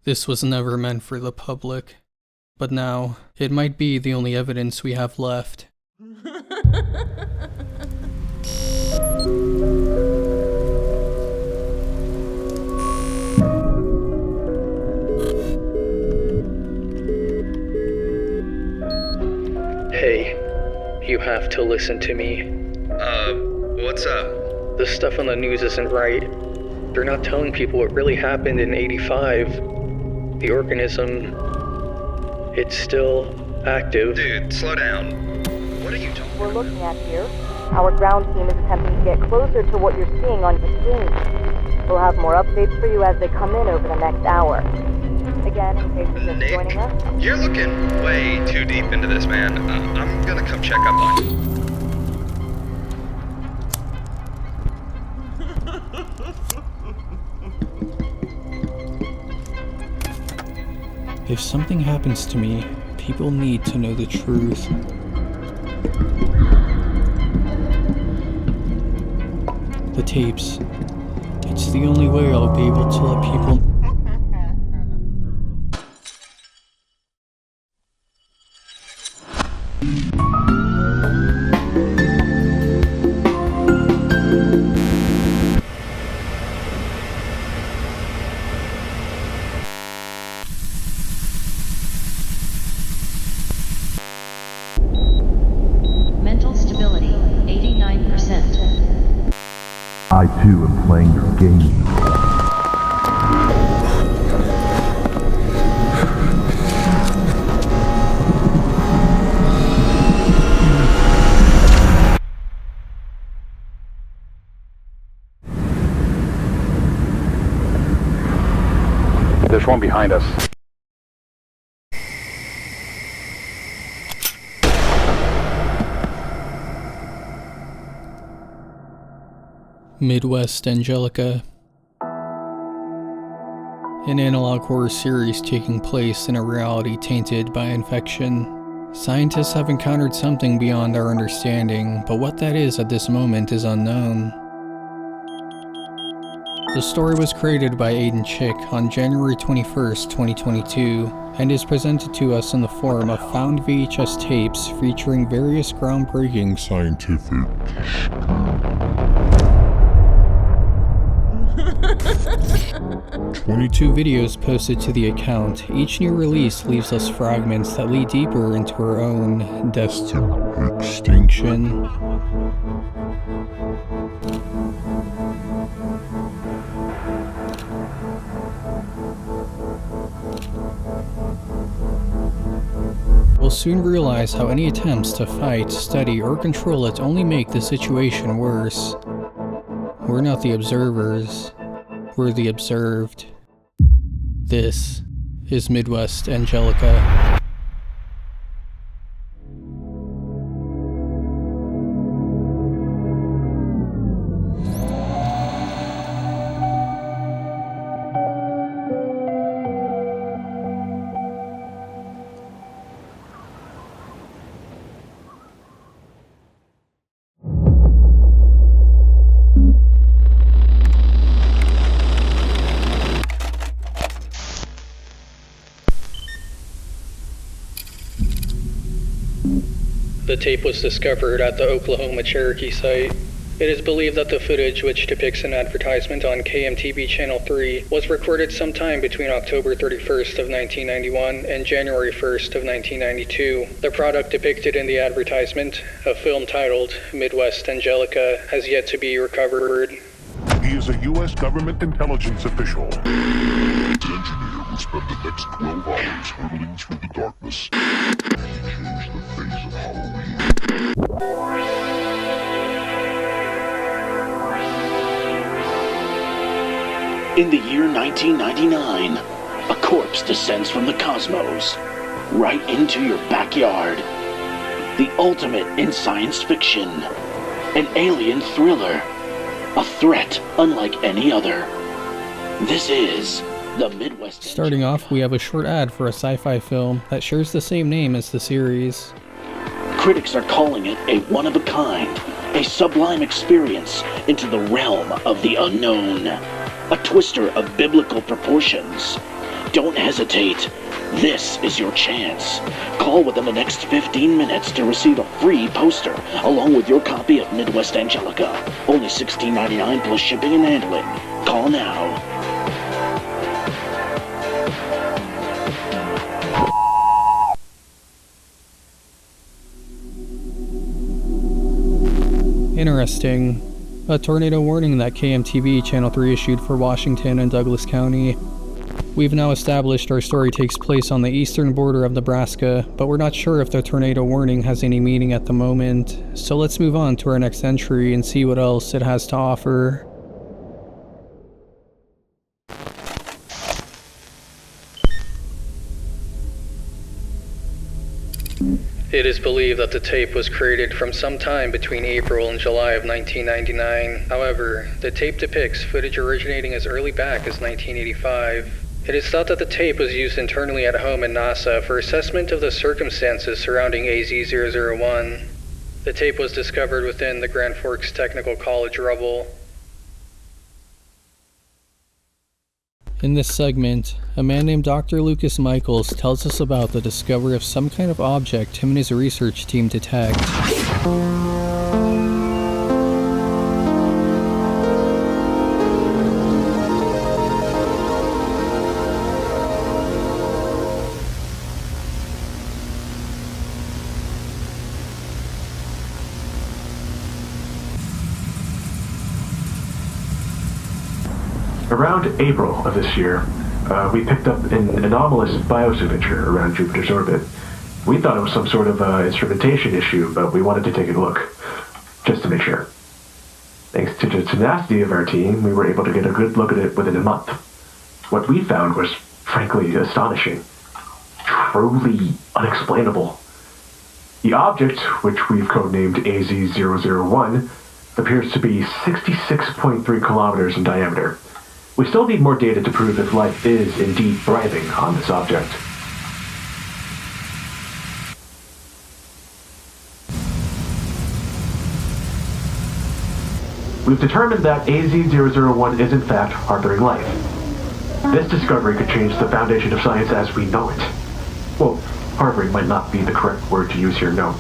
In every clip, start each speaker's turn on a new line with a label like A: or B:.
A: This was never meant for the public, but now it might be the only evidence we have left. Hey, you have to listen to me.
B: What's up?
A: The stuff on the news isn't right. They're not telling people what really happened in '85. The organism, it's still active.
B: Dude, slow down. What are you talking about?
C: We're looking at here. Our ground team is attempting to get closer to what you're seeing on your screen. We'll have more updates for you as they come in over the next hour. Again, in case you're just joining us.
B: You're looking way too deep into this, man. I'm gonna come check up on you.
A: If something happens to me, people need to know the truth. The tapes. It's the only way I'll be able to let people...
D: Mental stability, 89%.
E: I too am playing your game.
F: There's one behind us.
A: Midwest Angelica. An analog horror series taking place in a reality tainted by infection. Scientists have encountered something beyond our understanding, but what that is at this moment is unknown. The story was created by Aiden Chick on January 21st, 2022, and is presented to us in the form of found VHS tapes featuring various groundbreaking scientific 22 videos posted to the account. Each new release leaves us fragments that lead deeper into our own destined extinction. We'll soon realize how any attempts to fight, study, or control it only make the situation worse. We're not the observers, we're the observed. This is Midwest Angelica. The tape was discovered at the Oklahoma Cherokee site. It is believed that the footage, which depicts an advertisement on KMTV Channel 3, was recorded sometime between October 31st of 1991 and January 1st of 1992. The product depicted in the advertisement, a film titled Midwest Angelica, has yet to be recovered.
G: He is a U.S. government intelligence official.
E: The engineer will spend the next 12 hours hurtling through the darkness to change the face of Halloween.
H: In the year 1999, a corpse descends from the cosmos, right into your backyard. The ultimate in science fiction. An alien thriller. A threat unlike any other. This is the Midwest.
A: Starting off, we have a short ad for a sci-fi film that shares the same name as the series.
H: Critics are calling it a one-of-a-kind, a sublime experience into the realm of the unknown. A twister of biblical proportions. Don't hesitate. This is your chance. Call within the next 15 minutes to receive a free poster, along with your copy of Midwest Angelica. Only $16.99 plus shipping and handling. Call now.
A: Interesting. A tornado warning that KMTV Channel 3 issued for Washington and Douglas County. We've now established our story takes place on the eastern border of Nebraska, but we're not sure if the tornado warning has any meaning at the moment, so let's move on to our next entry and see what else it has to offer. It is believed that the tape was created from some time between April and July of 1999. However, the tape depicts footage originating as early back as 1985. It is thought that the tape was used internally at home in NASA for assessment of the circumstances surrounding AZ-001. The tape was discovered within the Grand Forks Technical College rubble. In this segment, a man named Dr. Lucas Michaels tells us about the discovery of some kind of object him and his research team detect.
D: Around April of this year, we picked up an anomalous biosignature around Jupiter's orbit. We thought it was some sort of instrumentation issue, but we wanted to take a look, just to make sure. Thanks to the tenacity of our team, we were able to get a good look at it within a month. What we found was, frankly, astonishing. Truly unexplainable. The object, which we've codenamed AZ-001, appears to be 66.3 kilometers in diameter. We still need more data to prove if life is indeed thriving on this object. We've determined that AZ-001 is in fact harboring life. This discovery could change the foundation of science as we know it. Well, harboring might not be the correct word to use here, no.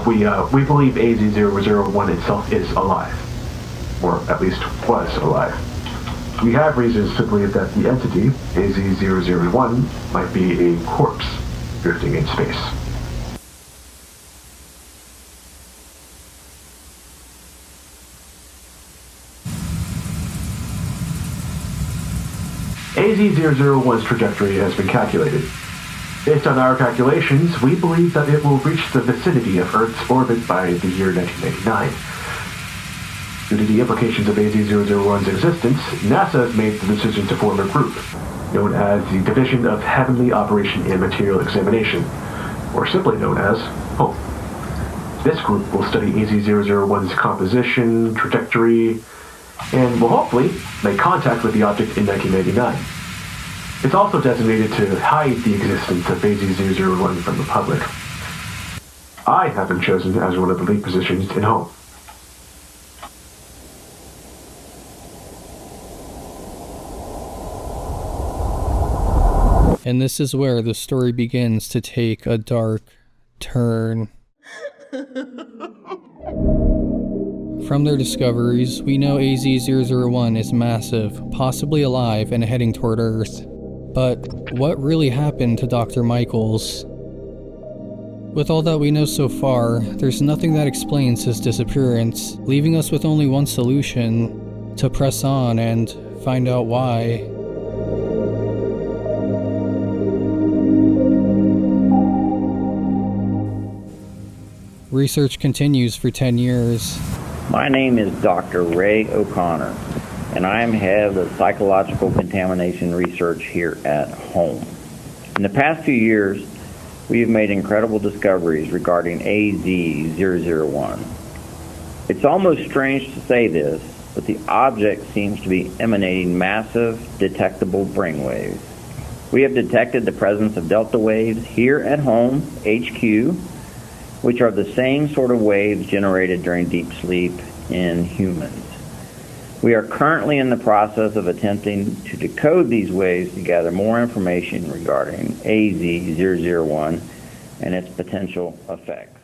D: We believe AZ-001 itself is alive. Or at least was alive. We have reasons to believe that the entity, AZ-001, might be a corpse drifting in space. AZ-001's trajectory has been calculated. Based on our calculations, we believe that it will reach the vicinity of Earth's orbit by the year 1999. Due to the implications of AZ-001's existence, NASA has made the decision to form a group, known as the Division of Heavenly Operation and Material Examination, or simply known as HOPE. This group will study AZ-001's composition, trajectory, and will hopefully make contact with the object in 1999. It's also designated to hide the existence of AZ-001 from the public. I have been chosen as one of the lead positions in HOPE.
A: And this is where the story begins to take a dark turn. From their discoveries, we know AZ-001 is massive, possibly alive and heading toward Earth. But what really happened to Dr. Michaels? With all that we know so far, there's nothing that explains his disappearance, leaving us with only one solution: to press on and find out why. Research continues for 10 years.
I: My name is Dr. Ray O'Connor, and I am head of psychological contamination research here at home. In the past few years, we have made incredible discoveries regarding AZ-001. It's almost strange to say this, but the object seems to be emanating massive, detectable brainwaves. We have detected the presence of delta waves here at home, HQ, which are the same sort of waves generated during deep sleep in humans. We are currently in the process of attempting to decode these waves to gather more information regarding AZ001 and its potential effects.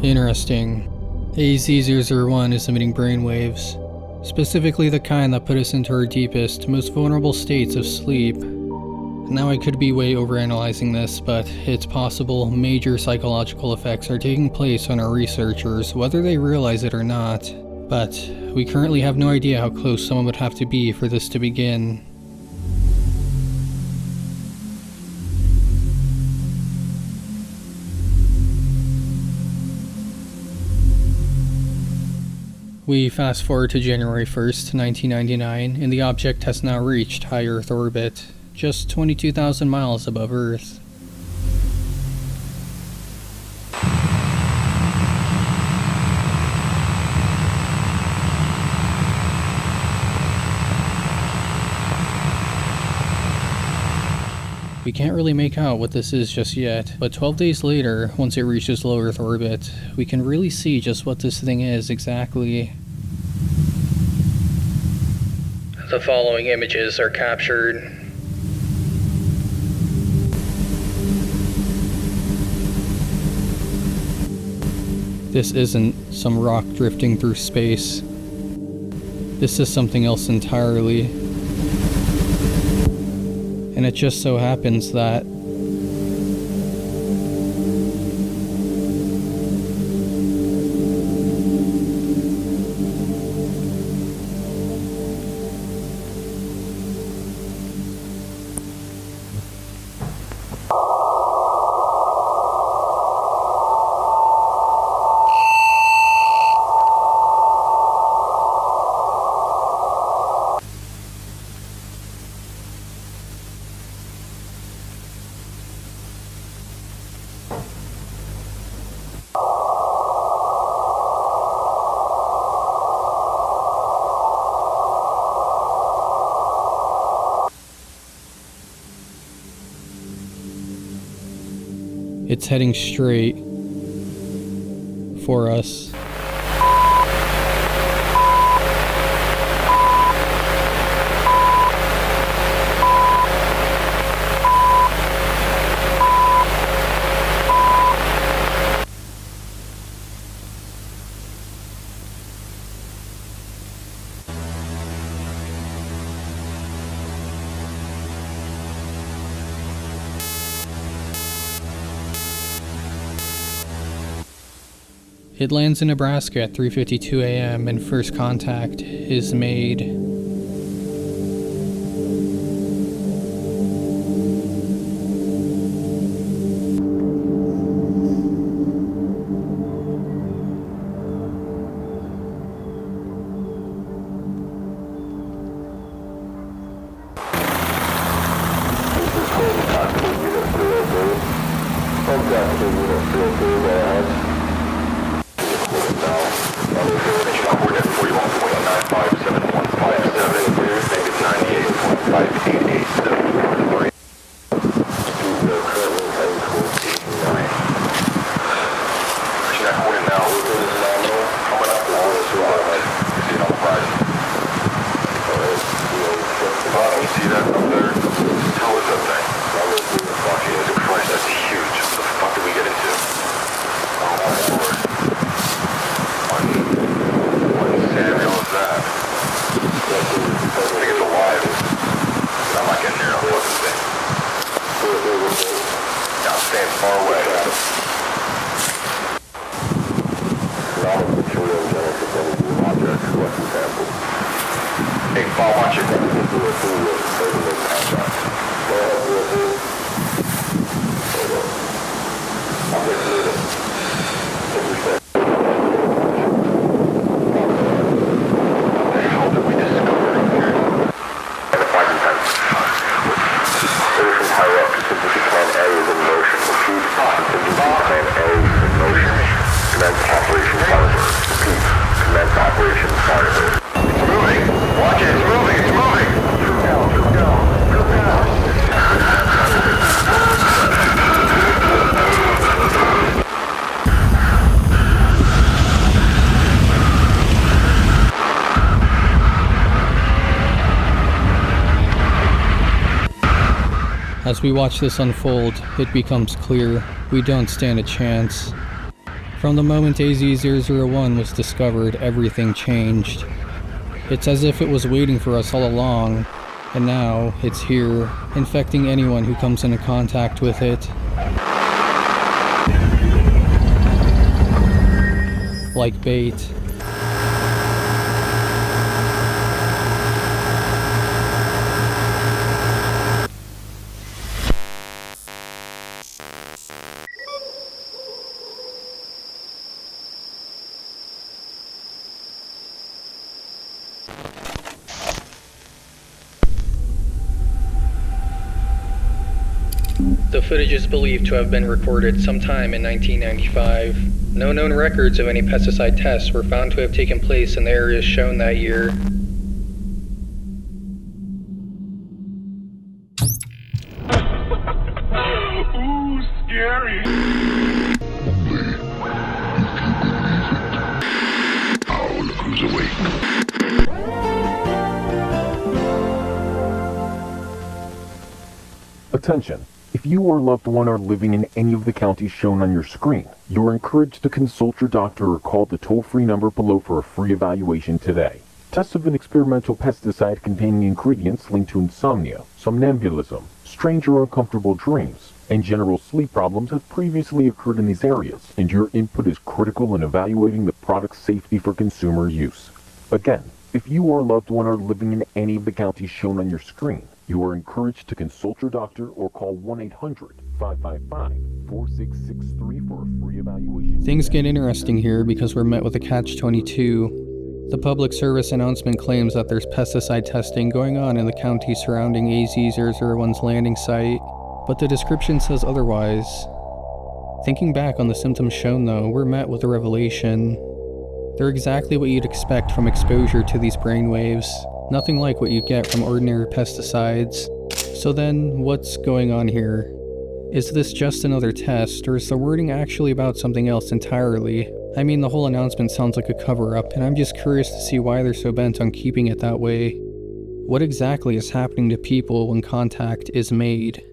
A: Interesting. AZ001 is emitting brainwaves, specifically the kind that put us into our deepest, most vulnerable states of sleep. Now I could be way overanalyzing this, but it's possible major psychological effects are taking place on our researchers, whether they realize it or not. But we currently have no idea how close someone would have to be for this to begin. We fast forward to January 1st, 1999, and the object has now reached high Earth orbit, just 22,000 miles above Earth. We can't really make out what this is just yet, but 12 days later, once it reaches low Earth orbit, we can really see just what this thing is exactly. The following images are captured. This isn't some rock drifting through space. This is something else entirely. And it just so happens that it's heading straight for us. It lands in Nebraska at 3:52 a.m. and first contact is made.
E: Areas in motion, huge
A: As we watch this unfold, it becomes clear we don't stand a chance. From the moment AZ-001 was discovered, everything changed. It's as if it was waiting for us all along, and now it's here, infecting anyone who comes into contact with it. Like bait. The footage is believed to have been recorded sometime in 1995. No known records of any pesticide tests were found to have taken place in the areas shown that year.
E: Ooh, scary! Only if you believe it. Owl who's awake.
J: Attention. If you or loved one are living in any of the counties shown on your screen, you are encouraged to consult your doctor or call the toll-free number below for a free evaluation today. Tests of an experimental pesticide containing ingredients linked to insomnia, somnambulism, strange or uncomfortable dreams, and general sleep problems have previously occurred in these areas, and your input is critical in evaluating the product's safety for consumer use. Again, if you or loved one are living in any of the counties shown on your screen, you are encouraged to consult your doctor or call 1-800-555-4663 for a free evaluation.
A: Things get interesting here because we're met with a catch-22. The public service announcement claims that there's pesticide testing going on in the county surrounding AZ-001's landing site, but the description says otherwise. Thinking back on the symptoms shown though, we're met with a revelation. They're exactly what you'd expect from exposure to these brainwaves. Nothing like what you get from ordinary pesticides. So then, what's going on here? Is this just another test, or is the wording actually about something else entirely? I mean, the whole announcement sounds like a cover-up, and I'm just curious to see why they're so bent on keeping it that way. What exactly is happening to people when contact is made?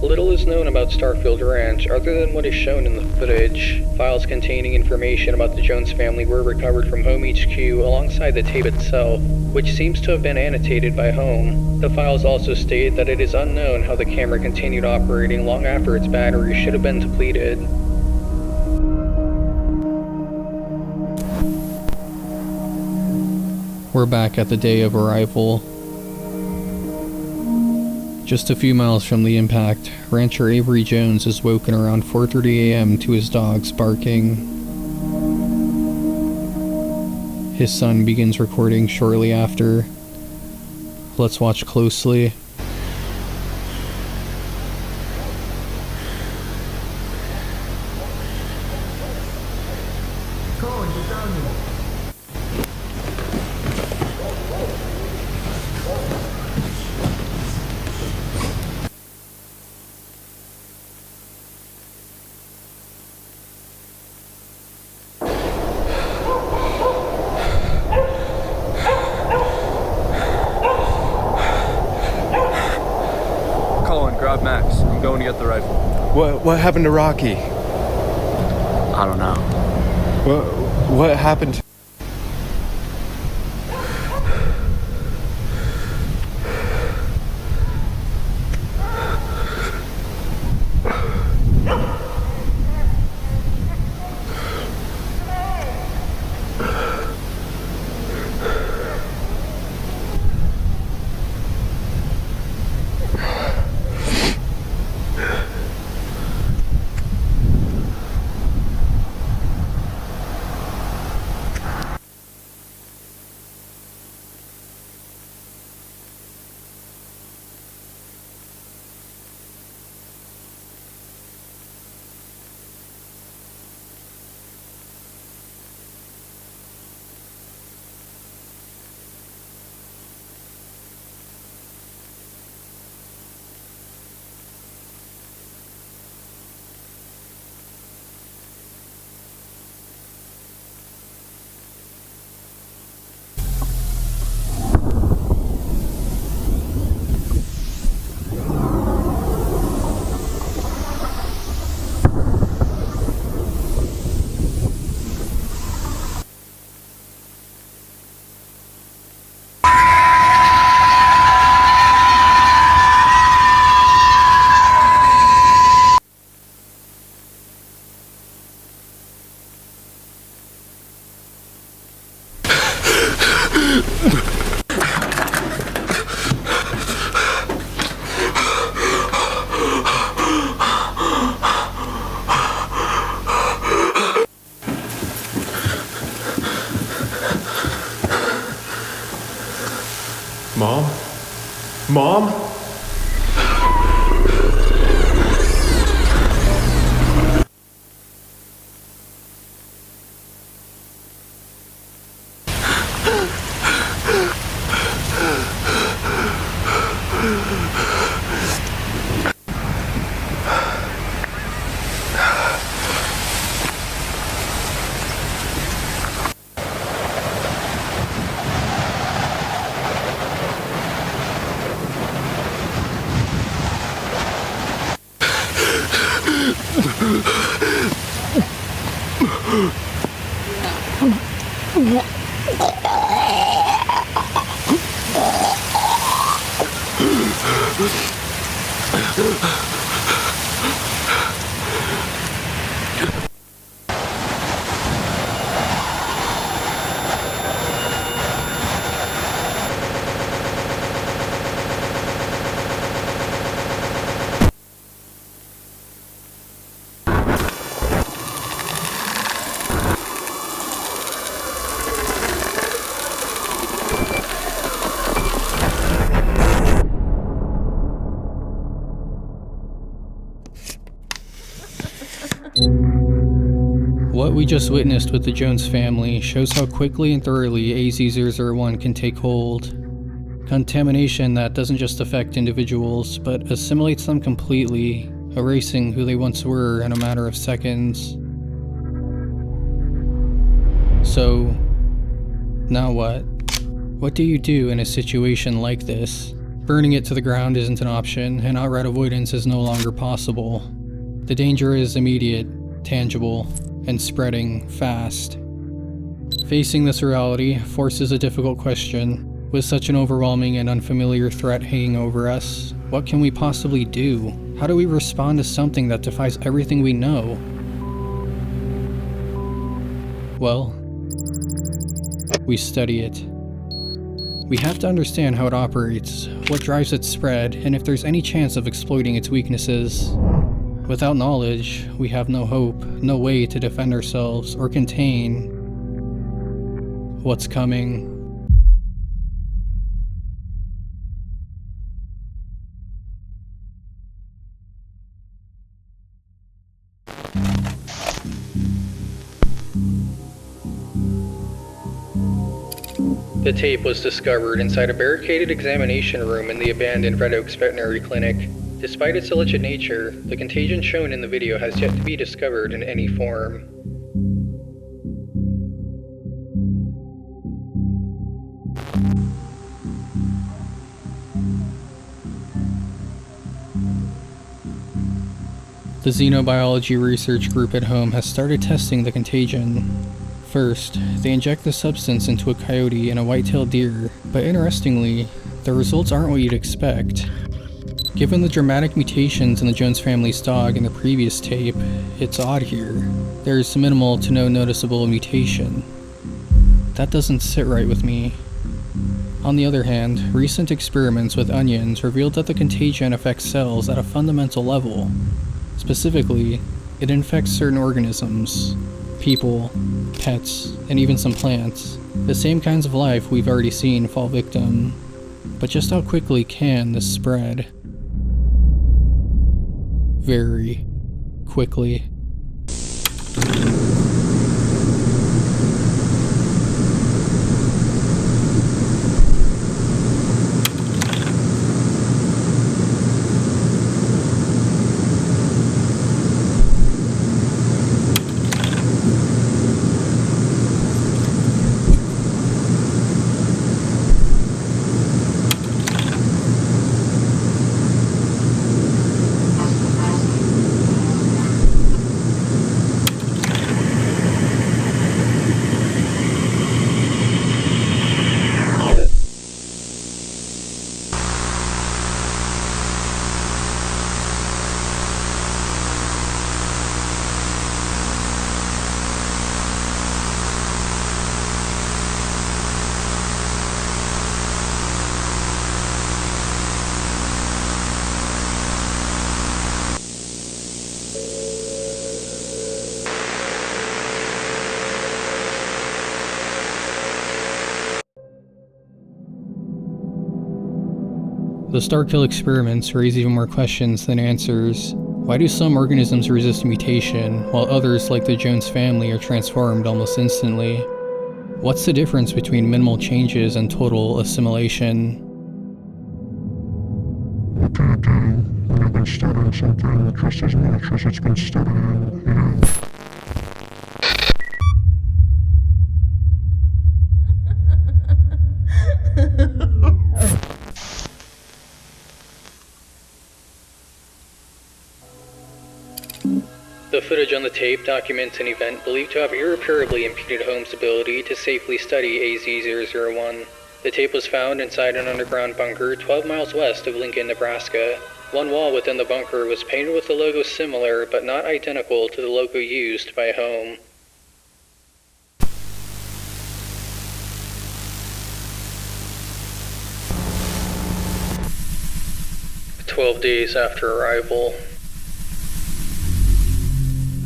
A: Little is known about Starfield Ranch other than what is shown in the footage. Files containing information about the Jones family were recovered from Home HQ alongside the tape itself, which seems to have been annotated by Home. The files also state that it is unknown how the camera continued operating long after its battery should have been depleted. We're back at the day of arrival. Just a few miles from the impact, rancher Avery Jones is woken around 4:30 a.m. to his dogs barking. His son begins recording shortly after. Let's watch closely.
K: Grab Max. I'm going to get the rifle.
L: What happened to Rocky?
K: I don't know.
L: What happened to... Mom? Mom?
A: What we just witnessed with the Jones family shows how quickly and thoroughly AZ-001 can take hold. Contamination that doesn't just affect individuals, but assimilates them completely, erasing who they once were in a matter of seconds. So, now what? What do you do in a situation like this? Burning it to the ground isn't an option, and outright avoidance is no longer possible. The danger is immediate, tangible, and spreading fast. Facing this reality forces a difficult question. With such an overwhelming and unfamiliar threat hanging over us, what can we possibly do? How do we respond to something that defies everything we know? Well, we study it. We have to understand how it operates, what drives its spread, and if there's any chance of exploiting its weaknesses. Without knowledge, we have no hope, no way to defend ourselves or contain what's coming. The tape was discovered inside a barricaded examination room in the abandoned Red Oaks Veterinary Clinic. Despite its illicit nature, the contagion shown in the video has yet to be discovered in any form. The xenobiology research group at home has started testing the contagion. First, they inject the substance into a coyote and a white-tailed deer, but interestingly, the results aren't what you'd expect. Given the dramatic mutations in the Jones family's dog in the previous tape, it's odd here. There's minimal to no noticeable mutation. That doesn't sit right with me. On the other hand, recent experiments with onions revealed that the contagion affects cells at a fundamental level. Specifically, it infects certain organisms, people, pets, and even some plants. The same kinds of life we've already seen fall victim. But just how quickly can this spread? Very quickly. The Starkill experiments raise even more questions than answers. Why do some organisms resist mutation, while others, like the Jones family, are transformed almost instantly? What's the difference between minimal changes and total assimilation?
E: I've been studying something just as much as it's been studying you.
A: The footage on the tape documents an event believed to have irreparably impeded Holmes' ability to safely study AZ-001. The tape was found inside an underground bunker 12 miles west of Lincoln, Nebraska. One wall within the bunker was painted with a logo similar but not identical to the logo used by Holmes. 12 days after arrival.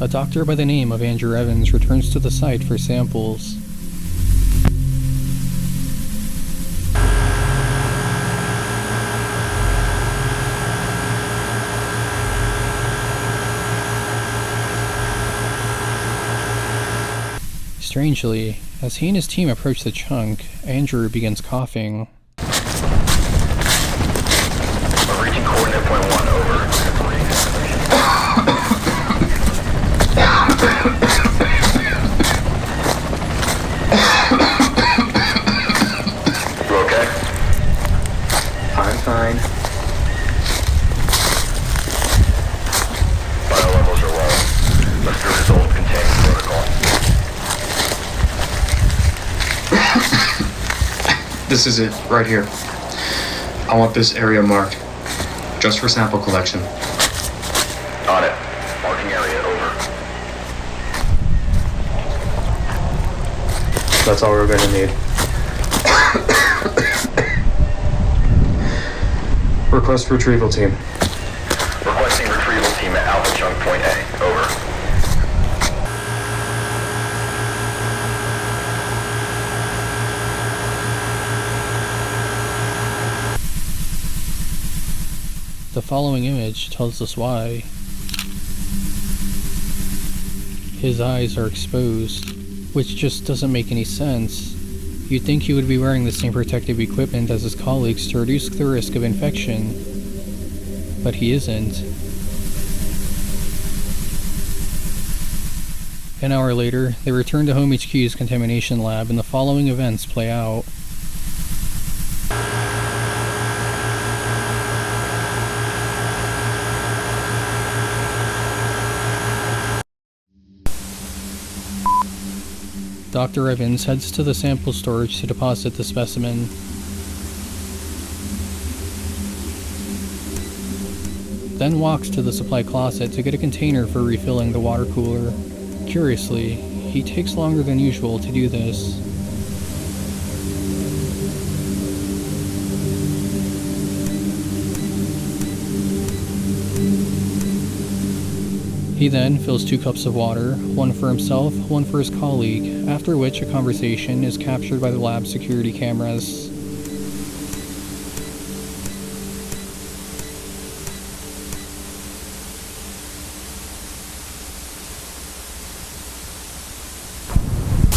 A: A doctor by the name of Andrew Evans returns to the site for samples. Strangely, as he and his team approach the chunk, Andrew begins coughing.
B: Reaching coordinate point 1, over. You okay?
K: I'm fine.
B: Vital levels are low. Let's do results containing protocol.
K: This is it, right here. I want this area marked, just for sample collection.
B: On it. Marking area, over.
K: That's all we're gonna need. Request retrieval team.
B: Requesting retrieval team at Alpha Chunk Point A, over.
A: The following image tells us why. His eyes are exposed, which just doesn't make any sense. You'd think he would be wearing the same protective equipment as his colleagues to reduce the risk of infection, but he isn't. An hour later, they return to Home HQ's contamination lab and the following events play out. Dr. Evans heads to the sample storage to deposit the specimen. Then walks to the supply closet to get a container for refilling the water cooler. Curiously, he takes longer than usual to do this. He then fills 2 cups of water, one for himself, one for his colleague, after which a conversation is captured by the lab security cameras.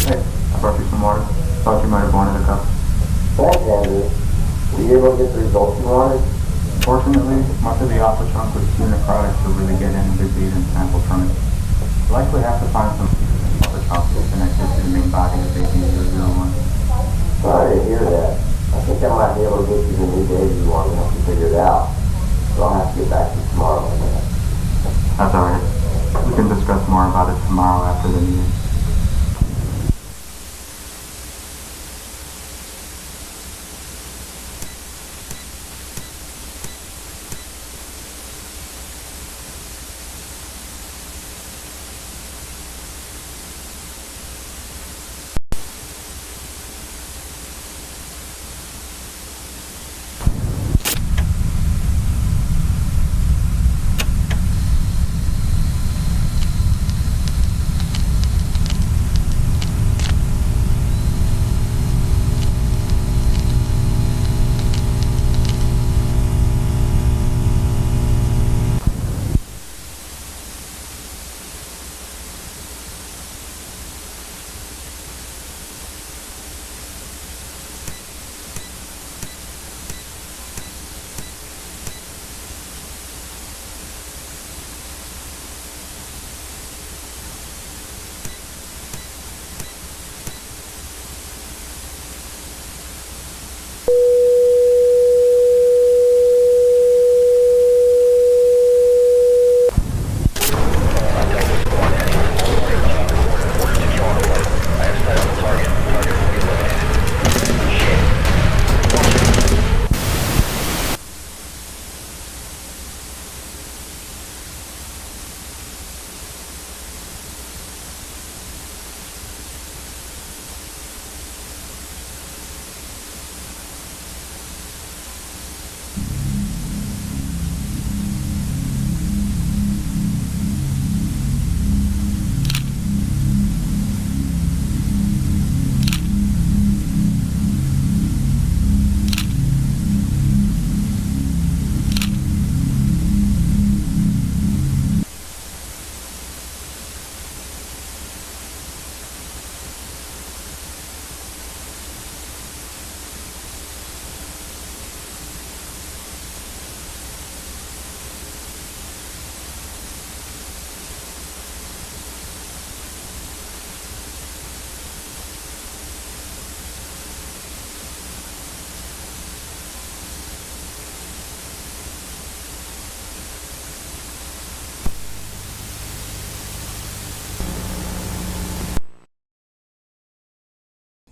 M: Hey, I brought you some water. Thought you might have wanted a cup. Thanks, Andrew. Were you able to get the results you wanted? Fortunately, much of the alpha chunk was too necrotic to really get any disease and sample from it. We'll likely have to find some alpha chunks connected to the main body of AZ-001. Sorry to hear that. I think I might be able to get you the new data you want once you figure it out. So I'll have to get back to you tomorrow on that. That's alright. We can discuss more about it tomorrow after the meeting.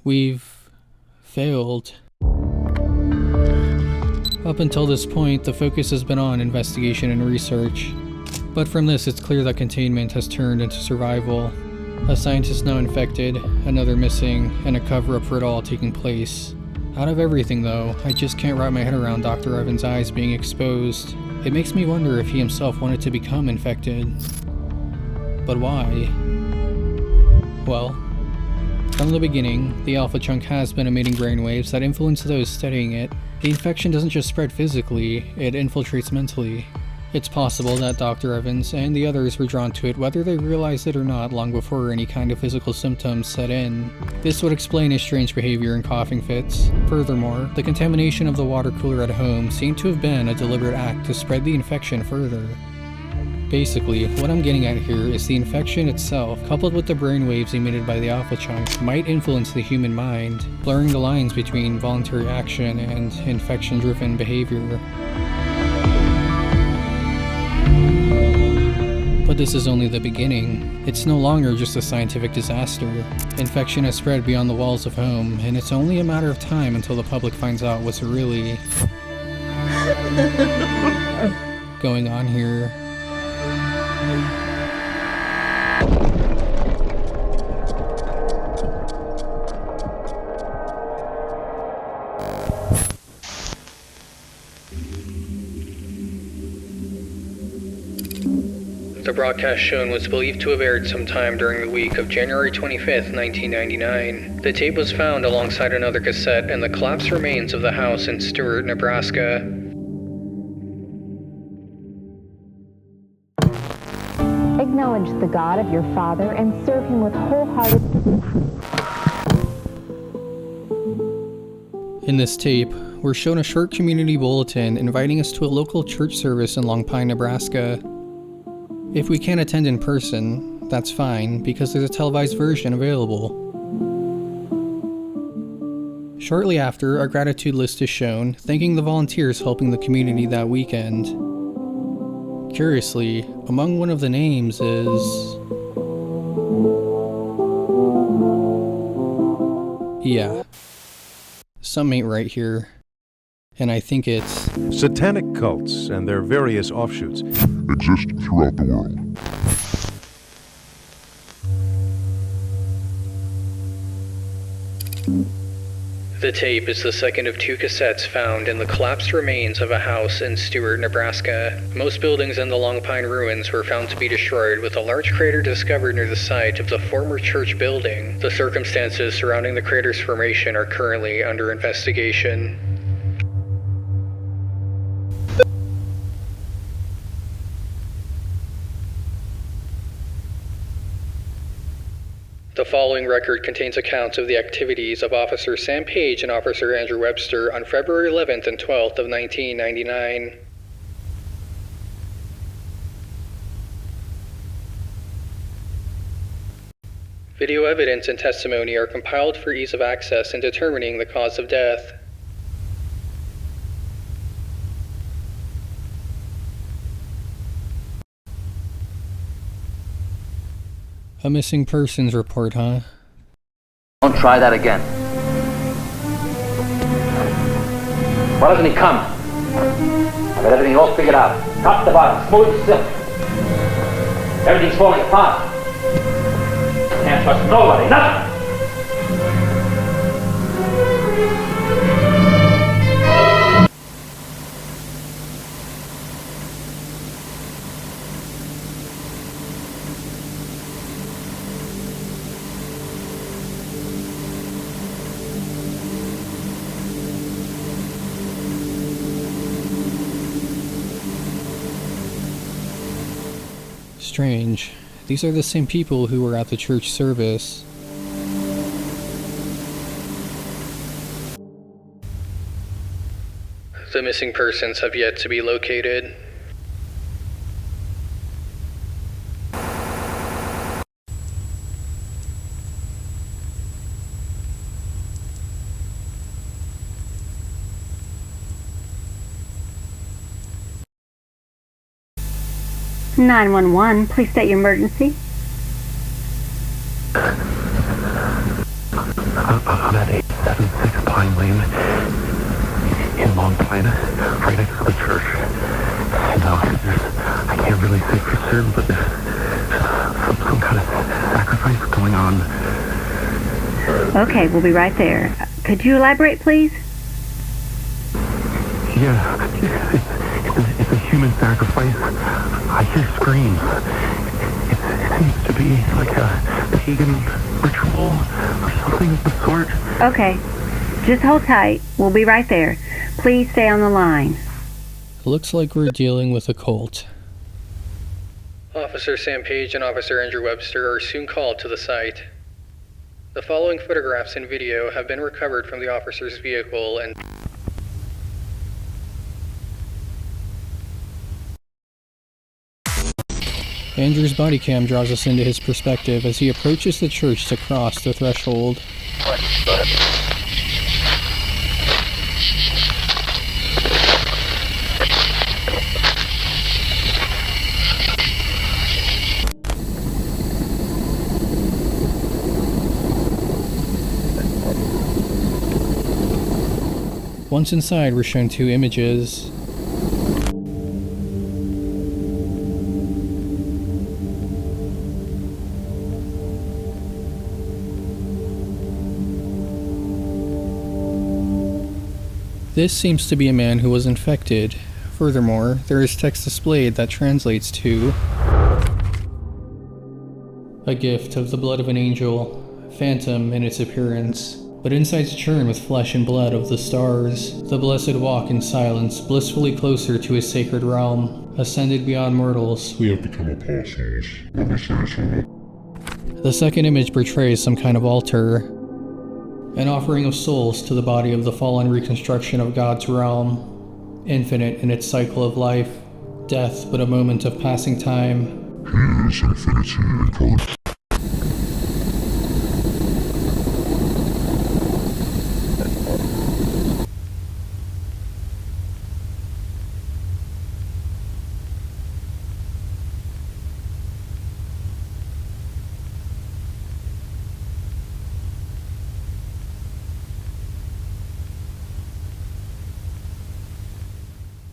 A: We've failed. Up until this point, the focus has been on investigation and research. But from this, it's clear that containment has turned into survival. A scientist now infected, another missing, and a cover-up for it all taking place. Out of everything though, I just can't wrap my head around Dr. Evans' eyes being exposed. It makes me wonder if he himself wanted to become infected. But why? Well, from the beginning, the Alpha Chunk has been emitting brainwaves that influence those studying it. The infection doesn't just spread physically, it infiltrates mentally. It's possible that Dr. Evans and the others were drawn to it whether they realized it or not long before any kind of physical symptoms set in. This would explain his strange behavior and coughing fits. Furthermore, the contamination of the water cooler at home seemed to have been a deliberate act to spread the infection further. Basically, what I'm getting at here is the infection itself, coupled with the brainwaves emitted by the Alpha Chunk, might influence the human mind, blurring the lines between voluntary action and infection-driven behavior. But this is only the beginning. It's no longer just a scientific disaster. Infection has spread beyond the walls of home, and it's only a matter of time until the public finds out what's really going on here. The broadcast shown was believed to have aired sometime during the week of January 25th, 1999. The tape was found alongside another cassette in the collapsed remains of the house in Stewart, Nebraska.
C: Acknowledge the God of your father and serve him with wholehearted...
A: In this tape, we're shown a short community bulletin inviting us to a local church service in Long Pine, Nebraska. If we can't attend in person, that's fine, because there's a televised version available. Shortly after, a gratitude list is shown, thanking the volunteers helping the community that weekend. Curiously, among one of the names is... yeah. Something ain't right here. And I think it's...
N: Satanic cults and their various offshoots
E: exist throughout the world.
A: The tape is the second of two cassettes found in the collapsed remains of a house in Stewart, Nebraska. Most buildings in the Long Pine ruins were found to be destroyed, with a large crater discovered near the site of the former church building. The circumstances surrounding the crater's formation are currently under investigation. The following record contains accounts of the activities of Officer Sam Page and Officer Andrew Webster on February 11th and 12th of 1999. Video evidence and testimony are compiled for ease of access in determining the cause of death. A missing persons report, huh?
O: Don't try that again. Why doesn't he come? I've got everything all figured out. Top to bottom, smooth as silk. Everything's falling apart. Can't trust nobody, nothing.
A: Strange. These are the same people who were at the church service. The missing persons have yet to be located.
P: (911), please state your emergency.
D: I'm at 876 Pine Lane in Long Pine, right next to the church. Now, I can't really say for certain, but there's some kind of sacrifice going on.
P: Okay, we'll be right there. Could you elaborate, please?
D: Yeah, it's a human sacrifice. I hear screams. It seems to be like a pagan ritual or something of the sort.
P: Okay, just hold tight. We'll be right there. Please stay on the line.
A: Looks like we're dealing with a cult. Officer Sam Page and Officer Andrew Webster are soon called to the site. The following photographs and video have been recovered from the officer's vehicle and Andrew's body cam draws us into his perspective as he approaches the church to cross the threshold. Once inside, we're shown two images. This seems to be a man who was infected. Furthermore, there is text displayed that translates to a gift of the blood of an angel, phantom in its appearance, but insides churn with flesh and blood of the stars. The blessed walk in silence, blissfully closer to his sacred realm, ascended beyond mortals.
E: We have become apostles. Let me say so.
A: The second image portrays some kind of altar, an offering of souls to the body of the fallen reconstruction of God's realm, infinite in its cycle of life, death but a moment of passing time.
E: He is infinity incarnate.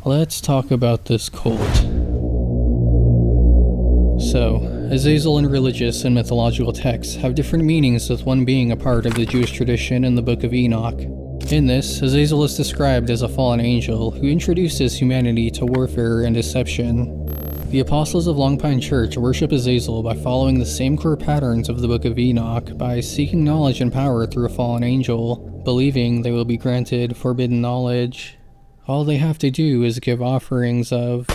A: Let's talk about this cult. So, Azazel in religious and mythological texts have different meanings, with one being a part of the Jewish tradition in the Book of Enoch. In this, Azazel is described as a fallen angel who introduces humanity to warfare and deception. The apostles of Long Pine Church worship Azazel by following the same core patterns of the Book of Enoch, by seeking knowledge and power through a fallen angel, believing they will be granted forbidden knowledge. All they have to do is give offerings of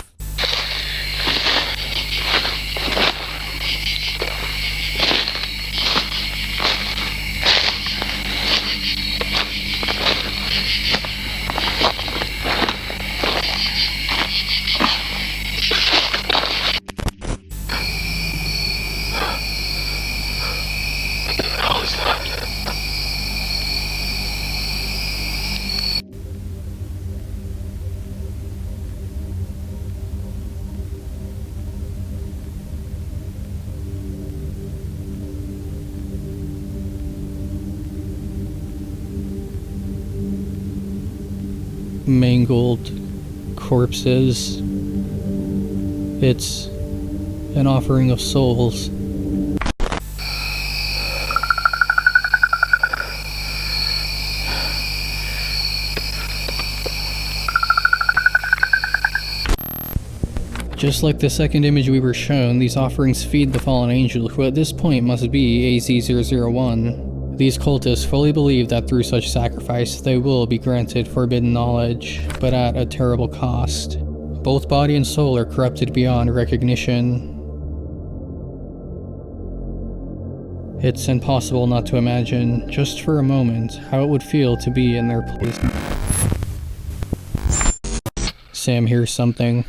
A: mangled corpses. It's an offering of souls. Just like the second image we were shown, these offerings feed the fallen angel, who at this point must be AZ-001. These cultists fully believe that through such sacrifice they will be granted forbidden knowledge, but at a terrible cost. Both body and soul are corrupted beyond recognition. It's impossible not to imagine, just for a moment, how it would feel to be in their place. Sam hears something.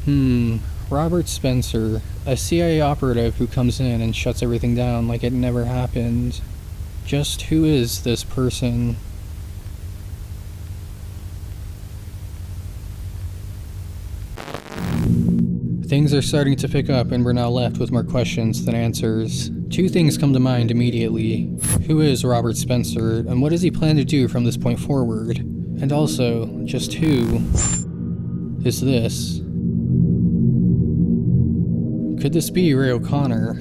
A: Robert Spencer, a CIA operative who comes in and shuts everything down like it never happened. Just who is this person? Things are starting to pick up and we're now left with more questions than answers. Two things come to mind immediately. Who is Robert Spencer, and what does he plan to do from this point forward? And also, just who is this? Could this be Ray O'Connor?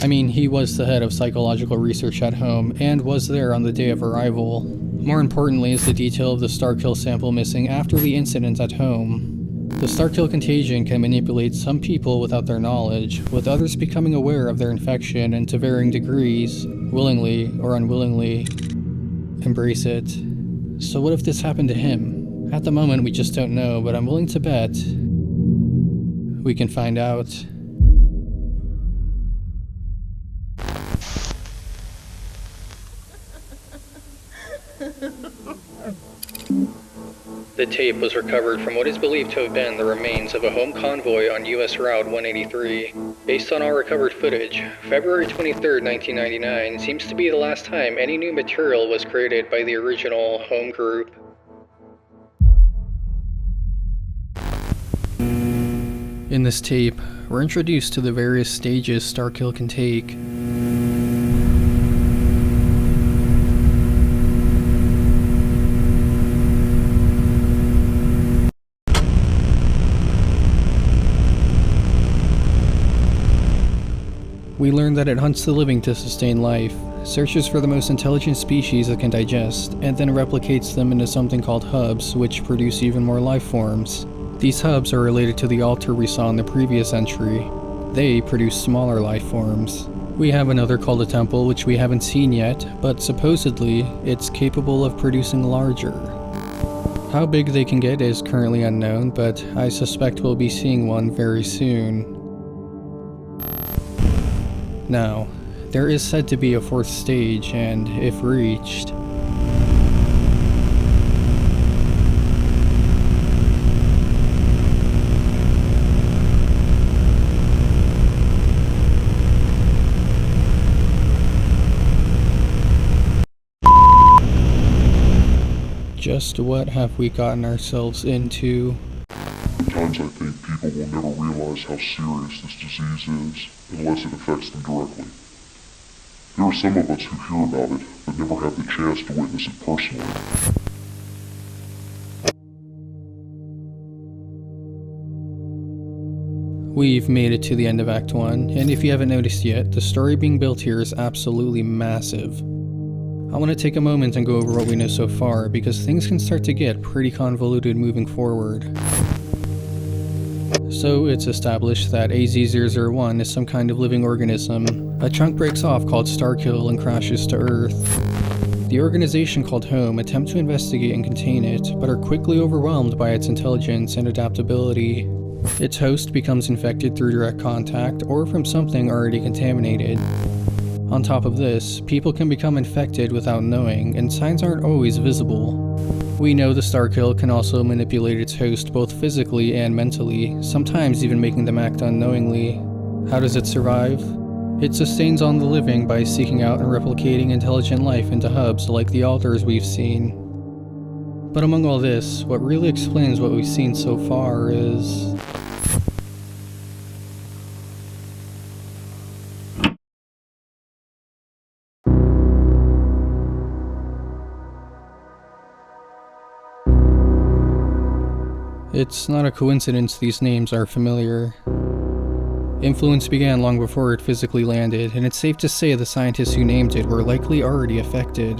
A: I mean, he was the head of psychological research at home, and was there on the day of arrival. More importantly is the detail of the Starkill sample missing after the incident at home. The Starkill contagion can manipulate some people without their knowledge, with others becoming aware of their infection and to varying degrees, willingly or unwillingly, embrace it. So what if this happened to him? At the moment we just don't know, but I'm willing to bet we can find out. The tape was recovered from what is believed to have been the remains of a home convoy on US Route 183. Based on our recovered footage, February 23, 1999 seems to be the last time any new material was created by the original home group. In this tape, we're introduced to the various stages Starkill can take. We learn that it hunts the living to sustain life, searches for the most intelligent species it can digest, and then replicates them into something called hubs, which produce even more life forms. These hubs are related to the altar we saw in the previous entry. They produce smaller life forms. We have another called a temple, which we haven't seen yet, but supposedly, it's capable of producing larger. How big they can get is currently unknown, but I suspect we'll be seeing one very soon. Now, there is said to be a fourth stage, and if reached, just what have we gotten ourselves into?
E: Sometimes I think people will never realize how serious this disease is, unless it affects them directly. There are some of us who hear about it, but never have the chance to witness it personally.
A: We've made it to the end of Act 1, and if you haven't noticed yet, the story being built here is absolutely massive. I want to take a moment and go over what we know so far, because things can start to get pretty convoluted moving forward. So it's established that AZ-001 is some kind of living organism. A chunk breaks off called Starkill and crashes to Earth. The organization called Home attempt to investigate and contain it, but are quickly overwhelmed by its intelligence and adaptability. Its host becomes infected through direct contact or from something already contaminated. On top of this, people can become infected without knowing, and signs aren't always visible. We know the Starkill can also manipulate its host both physically and mentally, sometimes even making them act unknowingly. How does it survive? It sustains on the living by seeking out and replicating intelligent life into hubs like the altars we've seen. But among all this, what really explains what we've seen so far is... It's not a coincidence these names are familiar. Influence began long before it physically landed, and it's safe to say the scientists who named it were likely already affected.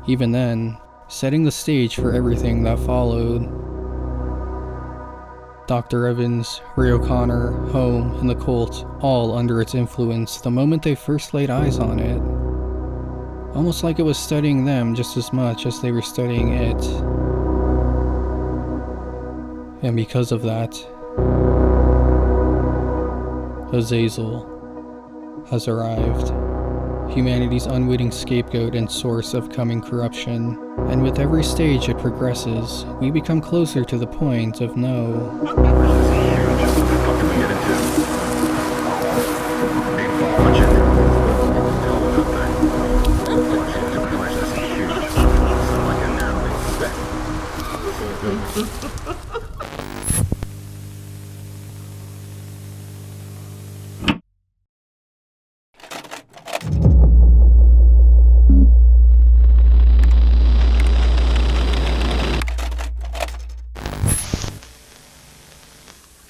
A: Even then, setting the stage for everything that followed. Dr. Evans, Ray O'Connor, Home, and the cult, all under its influence the moment they first laid eyes on it. Almost like it was studying them just as much as they were studying it. And because of that, Azazel has arrived, humanity's unwitting scapegoat and source of coming corruption. And with every stage it progresses, we become closer to the point of no.
F: get into. Punch it. Hell with that thing. Punch it. Didn't realize that's huge. Sound like a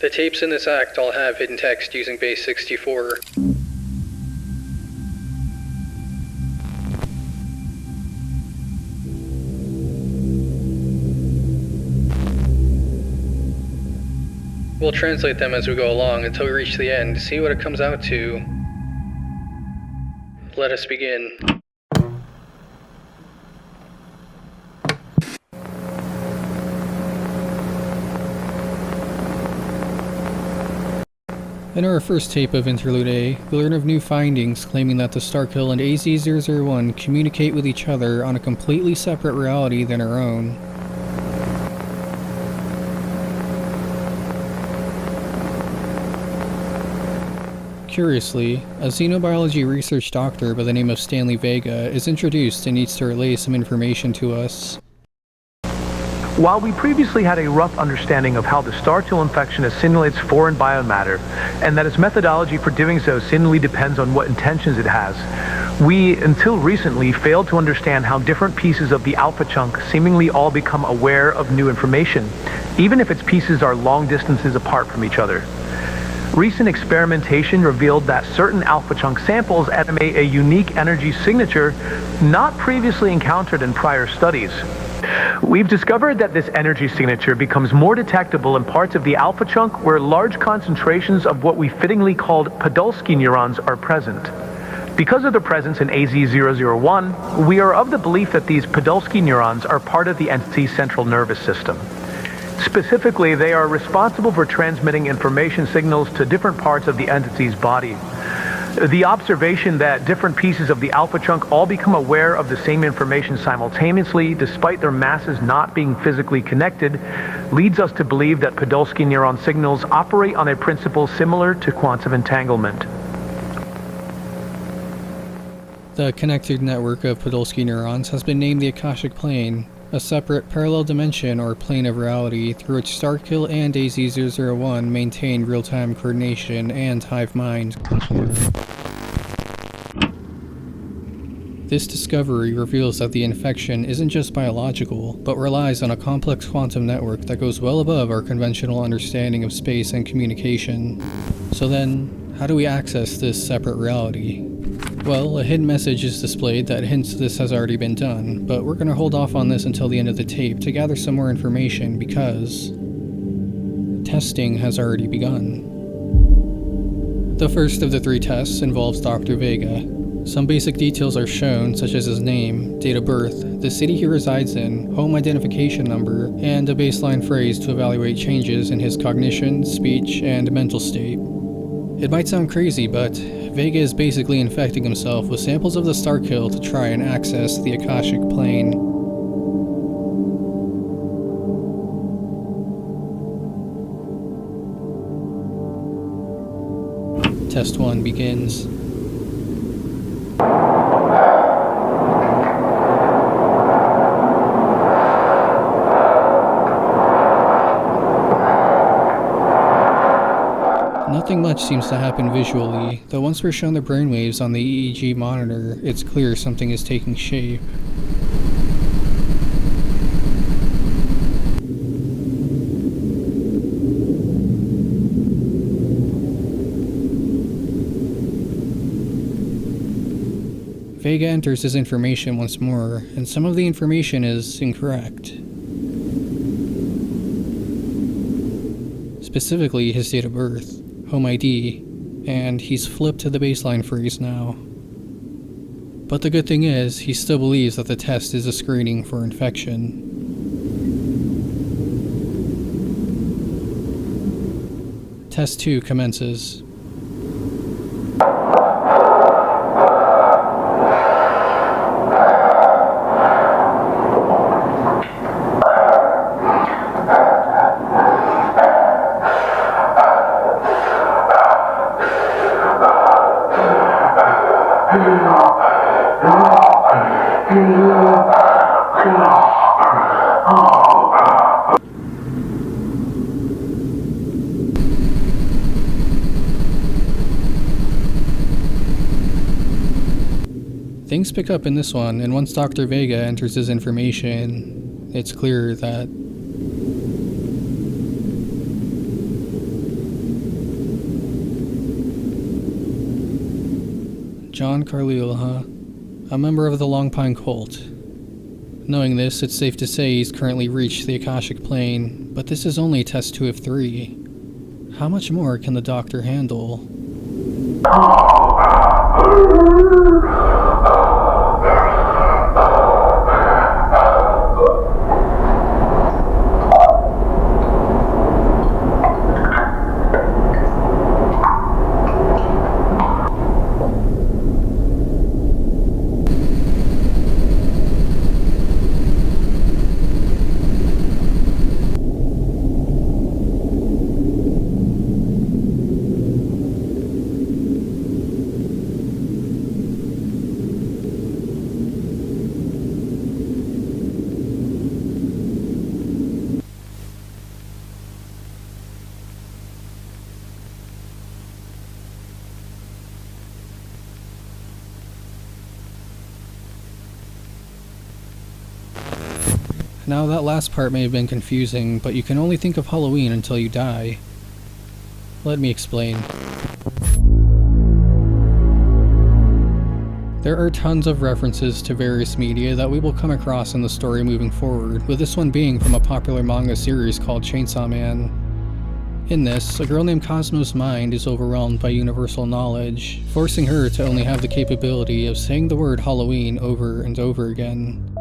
A: The tapes in this act all have hidden text using base 64. We'll translate them as we go along until we reach the end, see what it comes out to. Let us begin. In our first tape of Interlude A, we learn of new findings claiming that the Starkill and AZ-001 communicate with each other on a completely separate reality than our own. Curiously, a xenobiology research doctor by the name of Stanley Vega is introduced and needs to relay some information to us.
Q: While we previously had a rough understanding of how the Starkill infection assimilates foreign biomatter, and that its methodology for doing so seemingly depends on what intentions it has, we, until recently, failed to understand how different pieces of the alpha chunk seemingly all become aware of new information, even if its pieces are long distances apart from each other. Recent experimentation revealed that certain alpha chunk samples emanate a unique energy signature not previously encountered in prior studies. We've discovered that this energy signature becomes more detectable in parts of the alpha chunk where large concentrations of what we fittingly called Podolsky neurons are present. Because of their presence in AZ-001, we are of the belief that these Podolsky neurons are part of the entity's central nervous system. Specifically, they are responsible for transmitting information signals to different parts of the entity's body. The observation that different pieces of the alpha chunk all become aware of the same information simultaneously, despite their masses not being physically connected, leads us to believe that Podolsky neuron signals operate on a principle similar to quantum entanglement.
A: The connected network of Podolsky neurons has been named the Akashic Plane, a separate parallel dimension or plane of reality through which Starkill and AZ-001 maintain real-time coordination and hive mind. This discovery reveals that the infection isn't just biological, but relies on a complex quantum network that goes well above our conventional understanding of space and communication. So then, how do we access this separate reality? Well, a hidden message is displayed that hints this has already been done, but we're going to hold off on this until the end of the tape to gather some more information because testing has already begun. The first of the 3 tests involves Dr. Vega. Some basic details are shown, such as his name, date of birth, the city he resides in, home identification number, and a baseline phrase to evaluate changes in his cognition, speech, and mental state. It might sound crazy, but Vega is basically infecting himself with samples of the Starkill to try and access the Akashic Plane. Test 1 begins. Nothing much seems to happen visually, though once we're shown the brainwaves on the EEG monitor, it's clear something is taking shape. Vega enters his information once more, and some of the information is incorrect. Specifically, his date of birth, home ID, and he's flipped to the baseline phrase now. But the good thing is, he still believes that the test is a screening for infection. Test 2 commences. Things pick up in this one, and once Dr. Vega enters his information, it's clear that John Carlyle, huh? A member of the Long Pine cult. Knowing this, it's safe to say he's currently reached the Akashic Plane, but this is only test 2 of 3. How much more can the Doctor handle? Now, that last part may have been confusing, but you can only think of Halloween until you die. Let me explain. There are tons of references to various media that we will come across in the story moving forward, with this one being from a popular manga series called Chainsaw Man. In this, a girl named Cosmo's mind is overwhelmed by universal knowledge, forcing her to only have the capability of saying the word Halloween over and over again.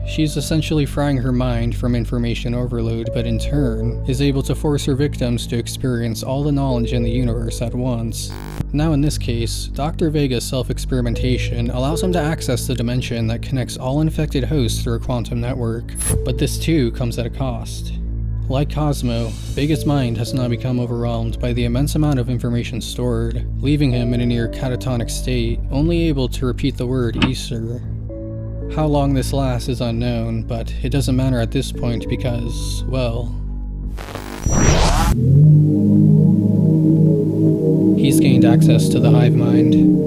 A: She's essentially frying her mind from information overload, but in turn, is able to force her victims to experience all the knowledge in the universe at once. Now in this case, Dr. Vega's self-experimentation allows him to access the dimension that connects all infected hosts through a quantum network, but this too comes at a cost. Like Cosmo, Vega's mind has now become overwhelmed by the immense amount of information stored, leaving him in a near catatonic state, only able to repeat the word Easter. How long this lasts is unknown, but it doesn't matter at this point because, well, he's gained access to the hive mind.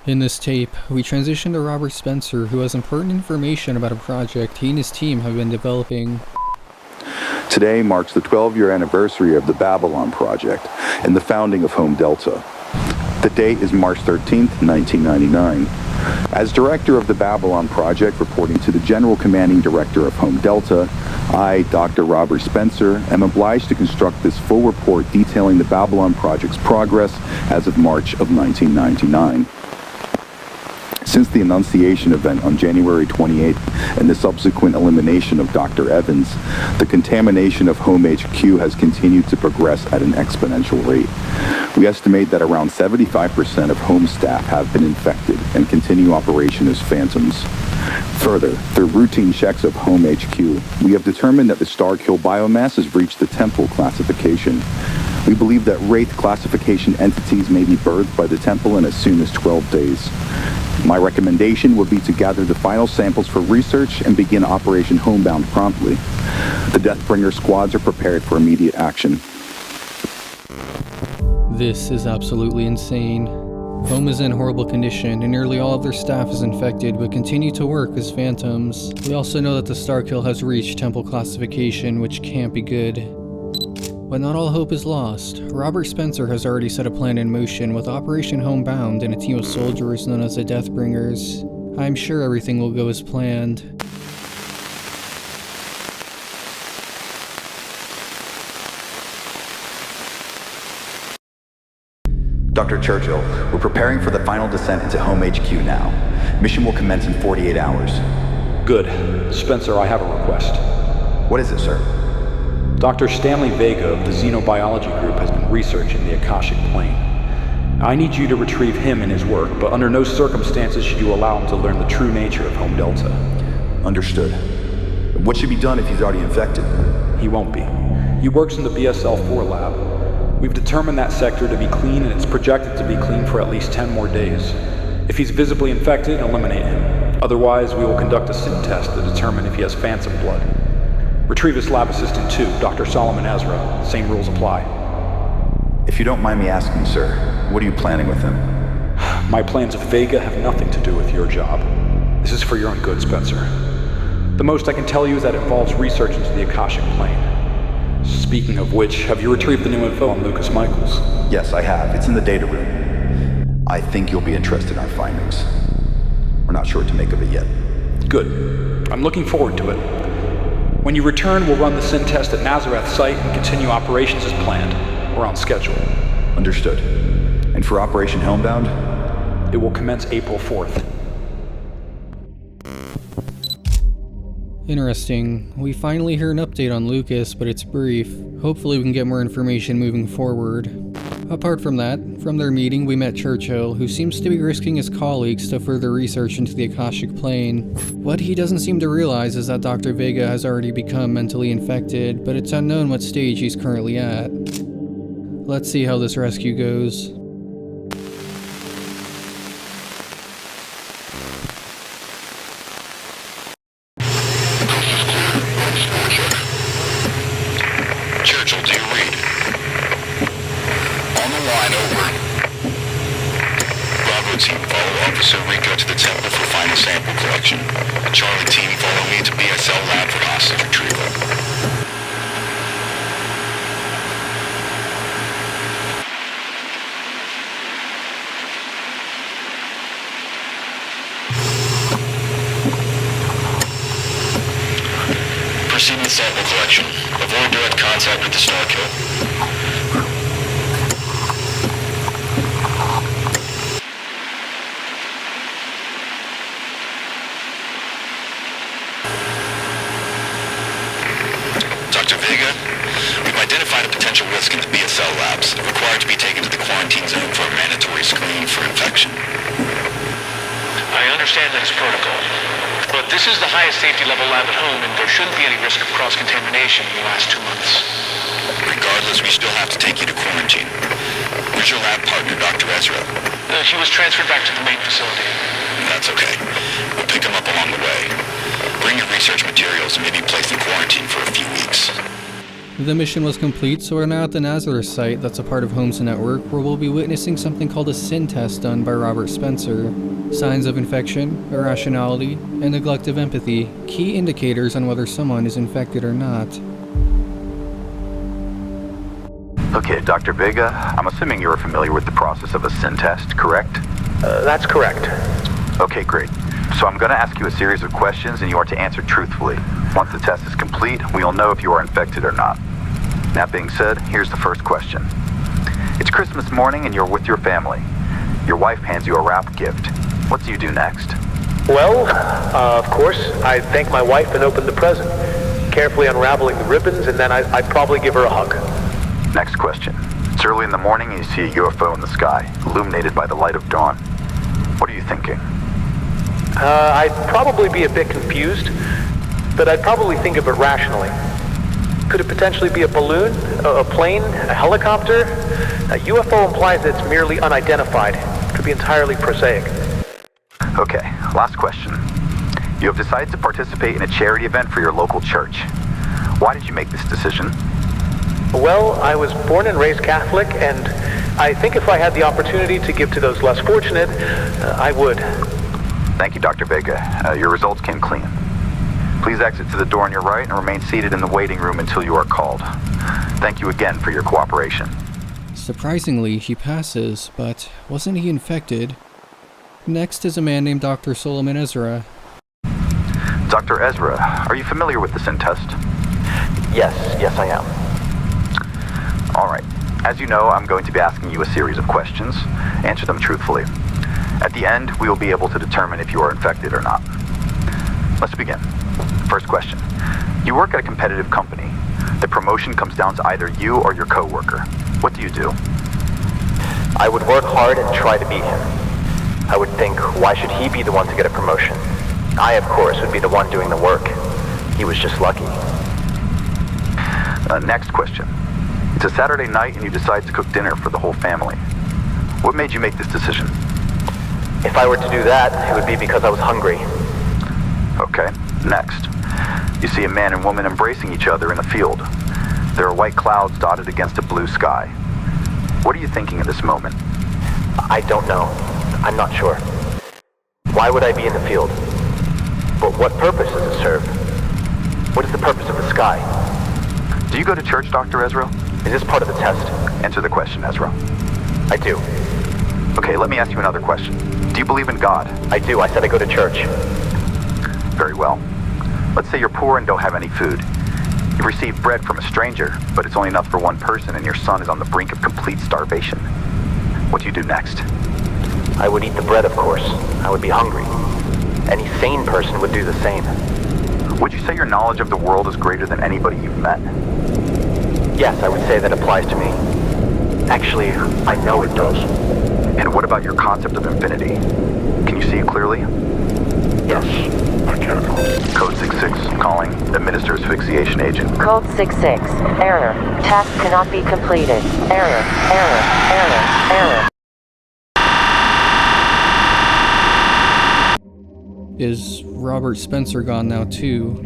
A: In this tape, we transition to Robert Spencer, who has important information about a project he and his team have been developing.
R: Today marks the 12-year anniversary of the Babylon Project and the founding of Home Delta. The date is March 13th, 1999. As director of the Babylon Project, reporting to the General Commanding Director of Home Delta, I, Dr. Robert Spencer, am obliged to construct this full report detailing the Babylon Project's progress as of March of 1999. Since the Annunciation event on January 28th and the subsequent elimination of Dr. Evans, the contamination of Home HQ has continued to progress at an exponential rate. We estimate that around 75% of Home staff have been infected and continue operation as phantoms. Further, through routine checks of Home HQ, we have determined that the Starkill biomass has reached the Temple classification. We believe that Wraith classification entities may be birthed by the Temple in as soon as 12 days. My recommendation would be to gather the final samples for research and begin Operation Homebound promptly. The Deathbringer squads are prepared for immediate action.
A: This is absolutely insane. Home is in horrible condition, and nearly all of their staff is infected but continue to work as phantoms. We also know that the Starkill has reached Temple classification, which can't be good. But not all hope is lost. Robert Spencer has already set a plan in motion with Operation Homebound and a team of soldiers known as the Deathbringers. I'm sure everything will go as planned.
S: Dr. Churchill, we're preparing for the final descent into Home HQ now. Mission will commence in 48 hours.
T: Good. Spencer, I have a request.
S: What is it, sir?
T: Dr. Stanley Vega of the Xenobiology Group has been researching the Akashic Plane. I need you to retrieve him and his work, but under no circumstances should you allow him to learn the true nature of Home Delta.
S: Understood. What should be done if he's already infected?
T: He won't be. He works in the BSL-4 lab. We've determined that sector to be clean, and it's projected to be clean for at least 10 more days. If he's visibly infected, eliminate him. Otherwise, we will conduct a SIN test to determine if he has phantom blood. Retrieve his lab assistant too, Dr. Solomon Ezra. Same rules apply.
S: If you don't mind me asking, sir, what are you planning with him?
T: My plans with Vega have nothing to do with your job. This is for your own good, Spencer. The most I can tell you is that it involves research into the Akashic Plane. Speaking of which, have you retrieved the new info on Lucas Michaels?
S: Yes, I have. It's in the data room. I think you'll be interested in our findings. We're not sure what to make of it yet.
T: Good. I'm looking forward to it. When you return, we'll run the SIN test at Nazareth site and continue operations as planned. We're on schedule.
S: Understood. And for Operation Homebound?
T: It will commence April 4th.
A: Interesting. We finally hear an update on Lucas, but it's brief. Hopefully we can get more information moving forward. Apart from that, from their meeting we met Churchill, who seems to be risking his colleagues to further research into the Akashic Plane. What he doesn't seem to realize is that Dr. Vega has already become mentally infected, but it's unknown what stage he's currently at. Let's see how this rescue goes.
U: Churchill, do you read? On the line, over. Bravo team, follow Officer Rico to the temple for final sample collection. Charlie team, follow me to BSL lab for hostage retrieval. Proceed with sample collection. Avoid direct contact with the star kill. Dr. Vega, we've identified a potential risk in the BSL labs, required to be taken to the quarantine zone for a mandatory screening for infection.
V: I understand that it's protocol. But this is the highest safety level lab at home, and there shouldn't be any risk of cross-contamination in the last 2 months.
U: Regardless, we still have to take you to quarantine. Where's your lab partner, Dr. Ezra?
V: He was transferred back to the main facility.
U: That's okay. We'll pick him up along the way. Bring your research materials and maybe place in quarantine for a few weeks.
A: The mission was complete, so we're now at the Nazareth site that's a part of Holmes' network, where we'll be witnessing something called a SIN test done by Robert Spencer. Signs of infection, irrationality, and neglect of empathy, key indicators on whether someone is infected or not.
R: Okay, Dr. Vega, I'm assuming you're familiar with the process of a SIN test, correct?
Q: That's correct.
R: Okay, great. So I'm going to ask you a series of questions and you are to answer truthfully. Once the test is complete, we'll know if you are infected or not. That being said, here's the first question. It's Christmas morning and you're with your family. Your wife hands you a wrapped gift. What do you do next?
Q: Well, of course, I'd thank my wife and open the present, carefully unraveling the ribbons, and then I'd probably give her a hug.
R: Next question. It's early in the morning and you see a UFO in the sky, illuminated by the light of dawn. What are you thinking?
Q: I'd probably be a bit confused, but I'd probably think of it rationally. Could it potentially be a balloon, a plane, a helicopter? A UFO implies that it's merely unidentified. It could be entirely prosaic.
R: Okay, last question. You have decided to participate in a charity event for your local church. Why did you make this decision?
Q: Well, I was born and raised Catholic, and I think if I had the opportunity to give to those less fortunate, I would.
R: Thank you, Dr. Vega. Your results came clean. Please exit to the door on your right and remain seated in the waiting room until you are called. Thank you again for your cooperation.
A: Surprisingly, he passes, but wasn't he infected? Next is a man named Dr. Solomon Ezra.
R: Dr. Ezra, are you familiar with the SIN test?
W: Yes, I am.
R: All right. As you know, I'm going to be asking you a series of questions. Answer them truthfully. At the end, we will be able to determine if you are infected or not. Let's begin. First question.
S: You work at a competitive company. The promotion comes down to either you or your coworker. What do you do?
W: I would work hard and try to beat him. I would think, why should he be the one to get a promotion? I, of course, would be the one doing the work. He was just lucky.
S: Next question. It's a Saturday night and you decide to cook dinner for the whole family. What made you make this decision?
W: If I were to do that, it would be because I was hungry.
S: Okay, next. You see a man and woman embracing each other in a field. There are white clouds dotted against a blue sky. What are you thinking at this moment?
W: I don't know. I'm not sure. Why would I be in the field? But what purpose does it serve? What is the purpose of the sky?
S: Do you go to church, Dr. Ezra?
W: Is this part of the test?
S: Answer the question, Ezra.
W: I do.
S: Okay, let me ask you another question. Do you believe in God?
W: I do. I said I go to church.
S: Very well. Let's say you're poor and don't have any food. You've received bread from a stranger, but it's only enough for one person and your son is on the brink of complete starvation. What do you do next?
W: I would eat the bread, of course. I would be hungry. Any sane person would do the same.
S: Would you say your knowledge of the world is greater than anybody you've met?
W: Yes, I would say that applies to me. Actually, I know it does.
S: And what about your concept of infinity? Can you see it clearly?
W: Yes, I can.
S: Code 66, calling. Administer asphyxiation agent.
C: Code 66. Error. Task cannot be completed. Error. Error. Error. Error.
A: Is Robert Spencer gone now too?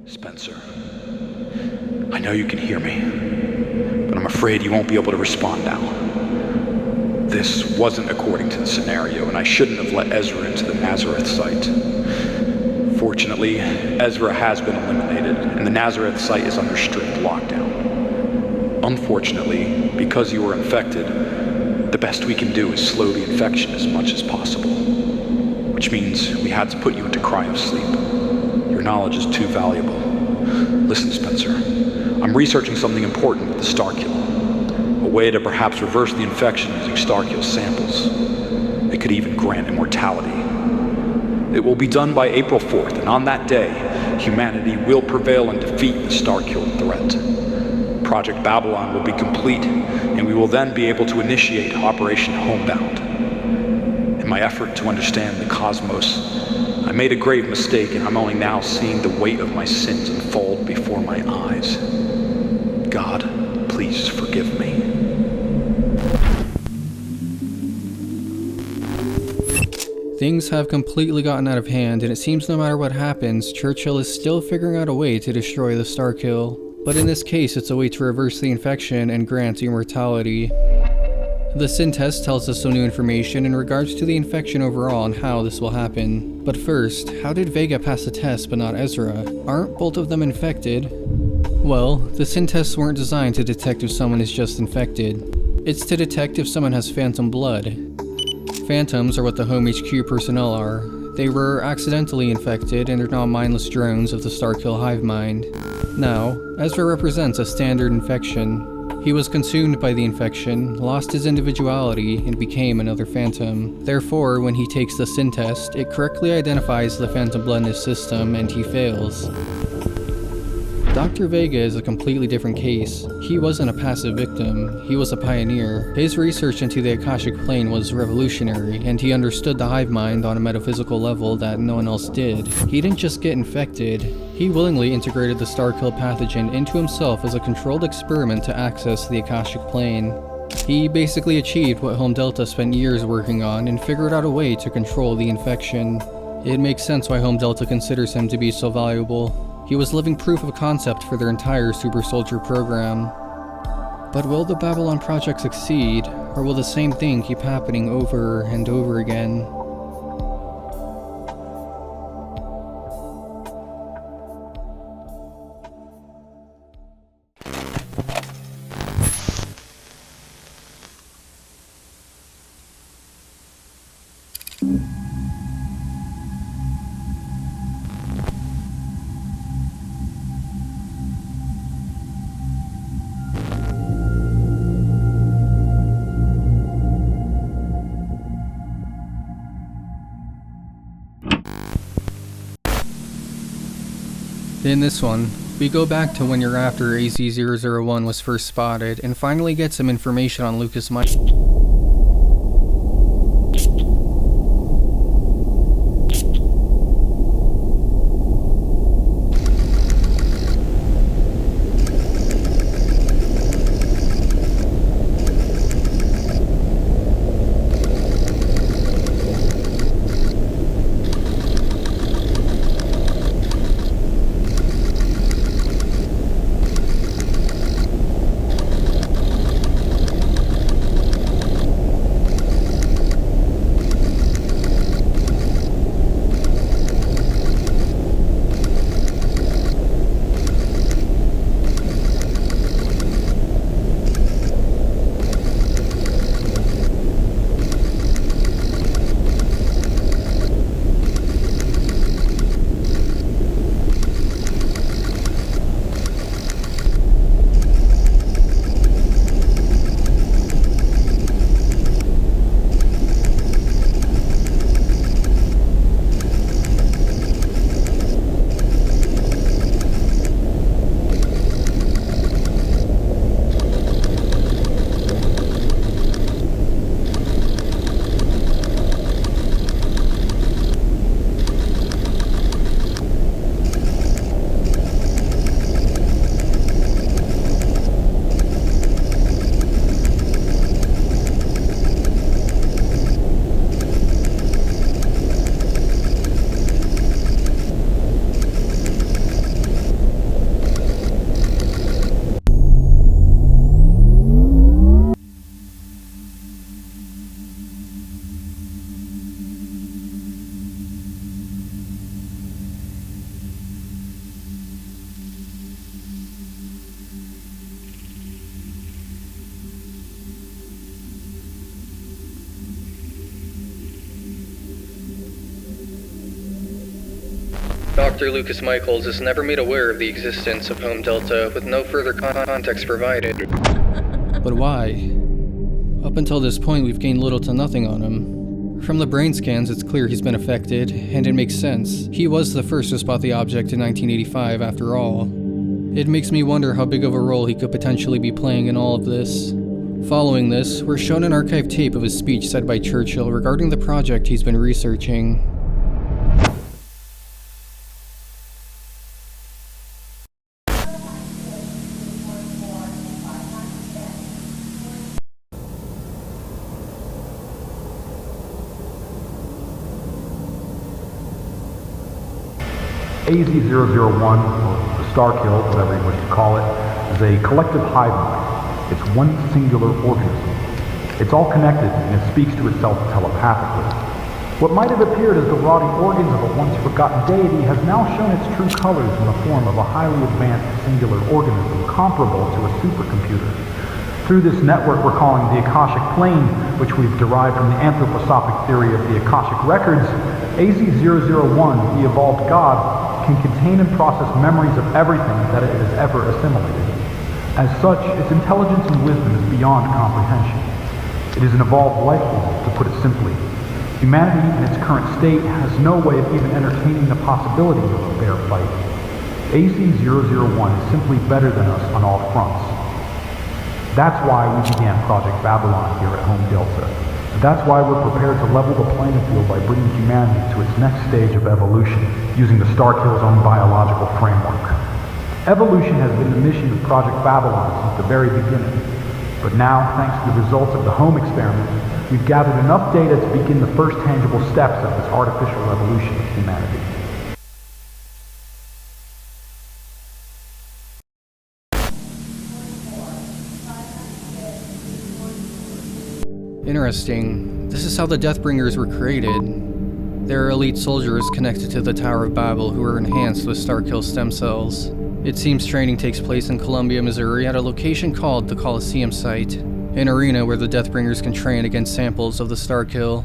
T: Spencer, I know you can hear me, but I'm afraid you won't be able to respond now. This wasn't according to the scenario, and I shouldn't have let Ezra into the Nazareth site. Fortunately, Ezra has been eliminated, and the Nazareth site is under strict lockdown. Unfortunately, because you were infected, the best we can do is slow the infection as much as possible, which means we had to put you into cryosleep. Your knowledge is too valuable. Listen, Spencer, I'm researching something important with the Starkill. A way to perhaps reverse the infection using Starkill samples. It could even grant immortality. It will be done by April 4th, and on that day, humanity will prevail and defeat the Starkill threat. Project Babylon will be complete, and we will then be able to initiate Operation Homebound. In my effort to understand the cosmos, I made a grave mistake, and I'm only now seeing the weight of my sins unfold before my eyes. God, please forgive me.
A: Things have completely gotten out of hand, and it seems no matter what happens, Churchill is still figuring out a way to destroy the Starkill. But in this case, it's a way to reverse the infection and grant immortality. The Sin test tells us some new information in regards to the infection overall and how this will happen. But first, how did Vega pass the test but not Ezra? Aren't both of them infected? Well, the Sin tests weren't designed to detect if someone is just infected. It's to detect if someone has phantom blood. Phantoms are what the Home HQ personnel are. They were accidentally infected and are now mindless drones of the Starkill hive mind. Now, Ezra represents a standard infection. He was consumed by the infection, lost his individuality, and became another phantom. Therefore, when he takes the Sin test, it correctly identifies the phantom blood in his system, and he fails. Dr. Vega is a completely different case. He wasn't a passive victim, he was a pioneer. His research into the Akashic Plane was revolutionary, and he understood the hive mind on a metaphysical level that no one else did. He didn't just get infected, he willingly integrated the Starkill pathogen into himself as a controlled experiment to access the Akashic Plane. He basically achieved what Home Delta spent years working on and figured out a way to control the infection. It makes sense why Home Delta considers him to be so valuable. He was living proof of concept for their entire Super Soldier program. But will the Babylon project succeed, or will the same thing keep happening over and over again? In this one, we go back to when you're after AZ-001 was first spotted and finally get some information on Lucas Michael. Dr. Lucas Michaels is never made aware of the existence of Home Delta with no further context provided. But why? Up until this point, we've gained little to nothing on him. From the brain scans, it's clear he's been affected, and it makes sense. He was the first to spot the object in 1985, after all. It makes me wonder how big of a role he could potentially be playing in all of this. Following this, we're shown an archived tape of his speech said by Churchill regarding the project he's been researching.
G: AZ-001, or the Star Kill, whatever you wish to call it, is a collective hive mind. It's one singular organism. It's all connected, and it speaks to itself telepathically. What might have appeared as the rotting organs of a once-forgotten deity has now shown its true colors in the form of a highly advanced singular organism comparable to a supercomputer. Through this network we're calling the Akashic Plane, which we've derived from the anthroposophic theory of the Akashic Records, AZ-001, the evolved god, can contain and process memories of everything that it has ever assimilated. As such, its intelligence and wisdom is beyond comprehension. It is an evolved life form, to put it simply. Humanity in its current state has no way of even entertaining the possibility of a fair fight. AZ-001 is simply better than us on all fronts. That's why we began Project Babylon here at Home Delta. That's why we're prepared to level the playing field by bringing humanity to its next stage of evolution, using the Starkill's own biological framework. Evolution has been the mission of Project Babylon since the very beginning. But now, thanks to the results of the home experiment, we've gathered enough data to begin the first tangible steps of this artificial evolution of humanity.
A: Interesting. This is how the Deathbringers were created. They're elite soldiers connected to the Tower of Babel who are enhanced with Starkill stem cells. It seems training takes place in Columbia, Missouri at a location called the Coliseum Site, an arena where the Deathbringers can train against samples of the Starkill.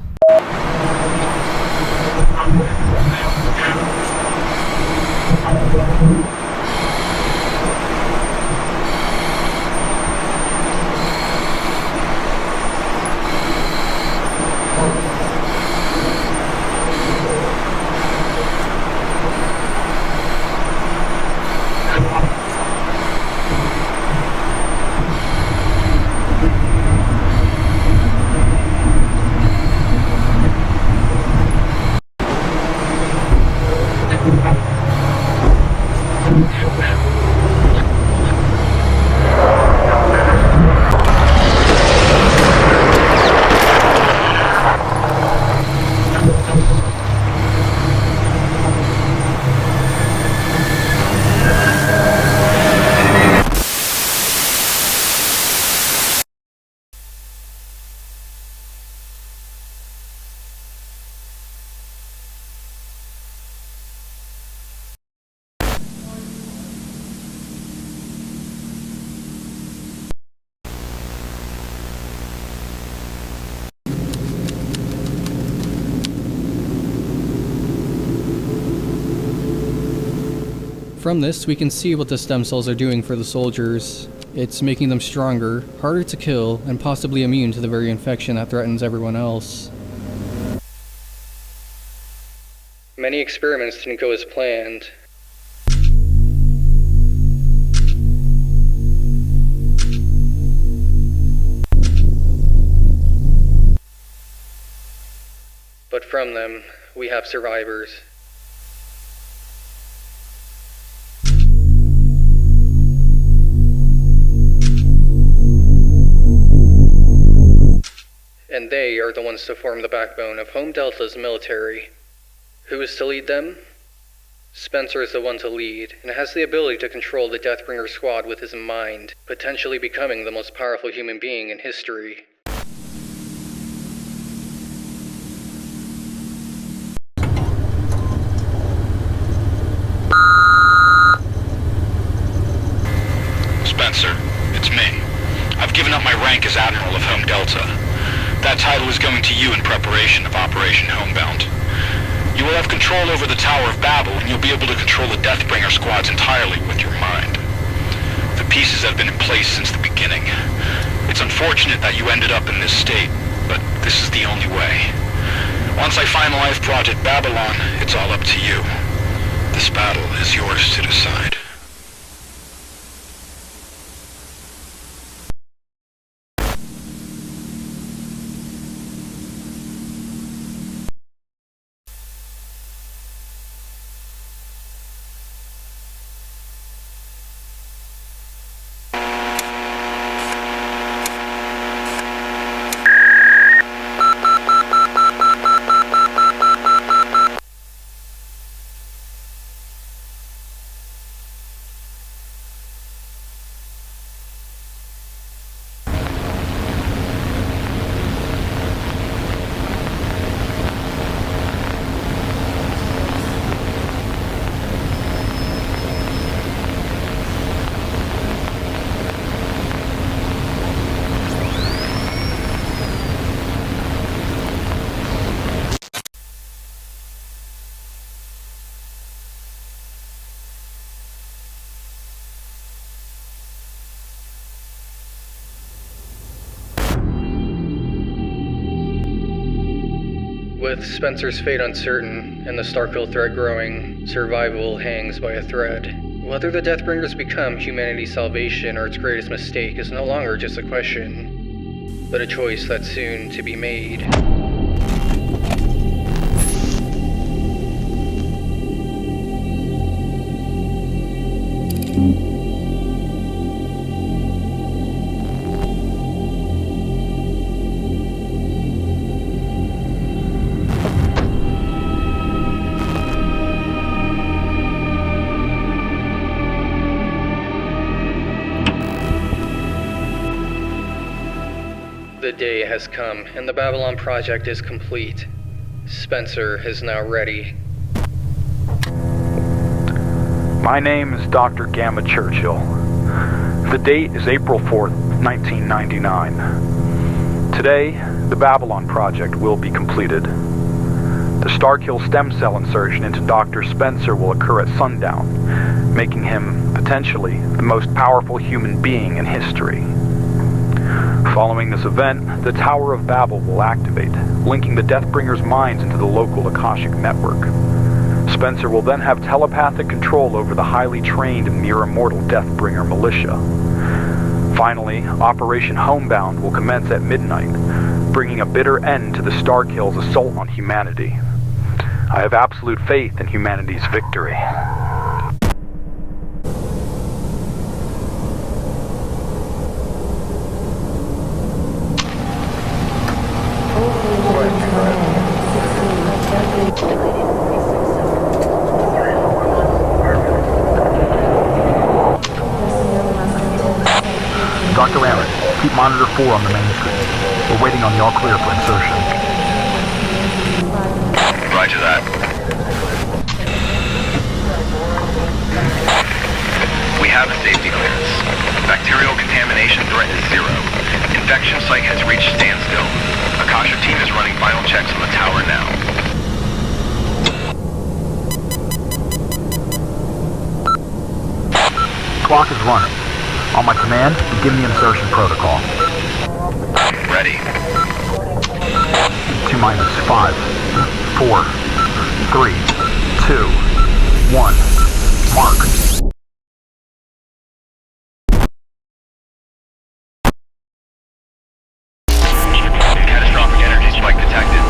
A: From this, we can see what the stem cells are doing for the soldiers. It's making them stronger, harder to kill, and possibly immune to the very infection that threatens everyone else. Many experiments didn't go as planned. But from them, we have survivors. And they are the ones to form the backbone of Home Delta's military. Who is to lead them? Spencer is the one to lead, and has the ability to control the Deathbringer squad with his mind, potentially becoming the most powerful human being in history.
U: Spencer, it's me. I've given up my rank as Admiral of Home Delta. That title is going to you in preparation of Operation Homebound. You will have control over the Tower of Babel, and you'll be able to control the Deathbringer squads entirely with your mind. The pieces have been in place since the beginning. It's unfortunate that you ended up in this state, but this is the only way. Once I finalize Project Babylon, it's all up to you. This battle is yours to decide.
A: With Spencer's fate uncertain, and the Starfield threat growing, survival hangs by a thread. Whether the Deathbringers become humanity's salvation or its greatest mistake is no longer just a question, but a choice that's soon to be made. The day has come, and the Babylon project is complete. Spencer is now ready.
T: My name is Dr. Gamma Churchill. The date is April 4th, 1999. Today, the Babylon project will be completed. The Starkill stem cell insertion into Dr. Spencer will occur at sundown, making him, potentially, the most powerful human being in history. Following this event, the Tower of Babel will activate, linking the Deathbringer's minds into the local Akashic network. Spencer will then have telepathic control over the highly trained and near-immortal Deathbringer militia. Finally, Operation Homebound will commence at midnight, bringing a bitter end to the Starkill's assault on humanity.
G: I have absolute faith in humanity's victory. Dr. Aaron, keep monitor 4 on the main screen. We're waiting on the all clear for insertion.
B: Roger that. We have a safety clearance. Bacterial contamination threat is 0. Infection site has reached standstill. Akasha team is running final checks on the tower now.
G: Clock is running. On my command, begin the insertion protocol.
B: Ready.
G: T-minus 5, 4, 3, 2, 1. Mark.
B: Catastrophic energy spike detected.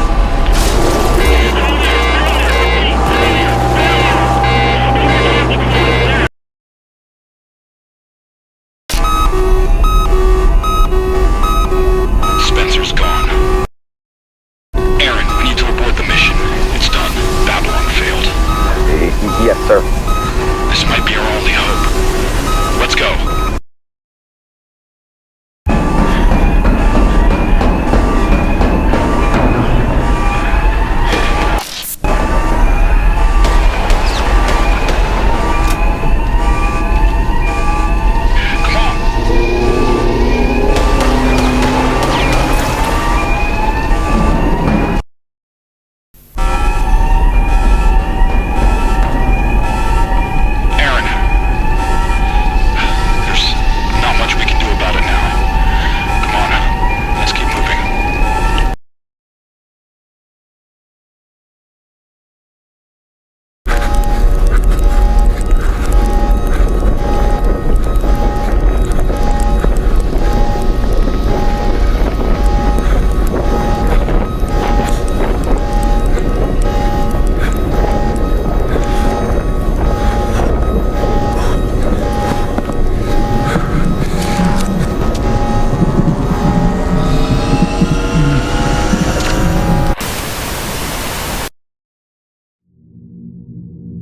U: Spencer's gone. Aaron, we need to abort the mission. It's done. Babylon failed.
S: Yes, sir.
U: This might be our only hope. Let's go.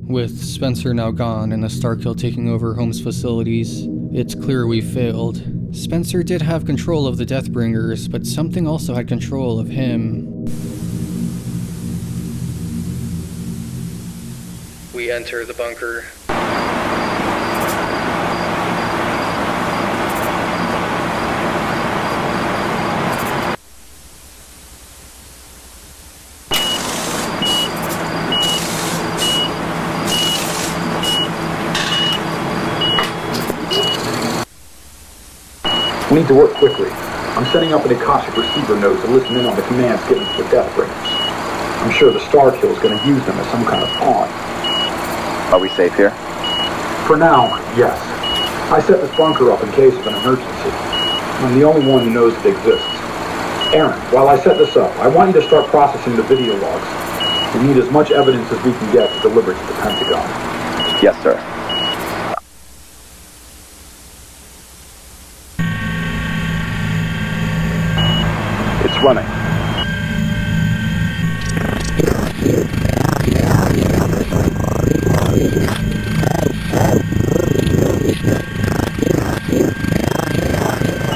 A: With Spencer now gone and the Starkill taking over Holmes' facilities, it's clear we failed. Spencer did have control of the Deathbringers, but something also had control of him. We enter the bunker.
G: We need to work quickly. I'm setting up an Akashic receiver node to listen in on the commands given to the Deathbringers. I'm sure the Starkill is going to use them as some kind of pawn.
S: Are we safe here?
G: For now, yes. I set this bunker up in case of an emergency. I'm the only one who knows it exists. Aaron, while I set this up, I want you to start processing the video logs. We need as much evidence as we can get to deliver to the Pentagon.
S: Yes, sir. It's running.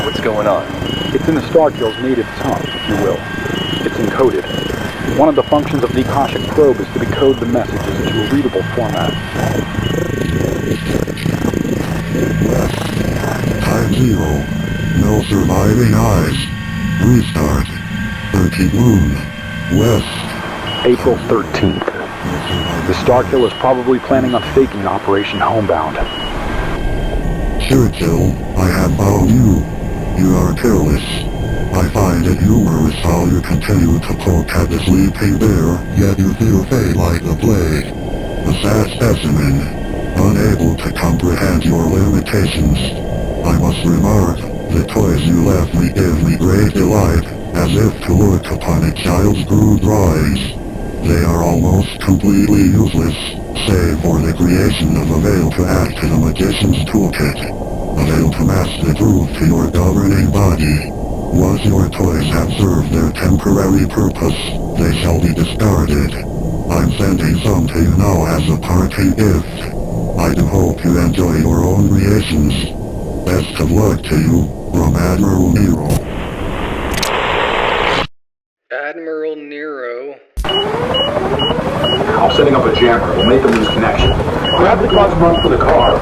W: What's going on?
G: It's in the Starkill's native tongue, if you will. It's encoded. One of the functions of the Akashic probe is to decode the messages into a readable format.
E: Time 0. No surviving eyes. Restart. 13 moon. West.
G: April 13th. The Starkill is probably planning on faking Operation Homebound.
E: Churchill, I have found you. You are careless. I find it humorous how you continue to poke at the sleeping bear, yet you still fade like the plague. A sad specimen, unable to comprehend your limitations. I must remark, the toys you left me give me great delight, as if to look upon a child's crude drawings.
H: They are almost completely useless, save for the creation of a veil to act as a magician's toolkit. A veil to mask the truth to your governing body. Once your toys have served their temporary purpose, they shall be discarded. I'm sending some to you now as a parting gift. I do hope you enjoy your own creations. Best of luck to you, from Admiral Nero.
A: Admiral Nero.
G: I'm setting up a jammer. We'll make them lose connection. Grab the guns and run for the car.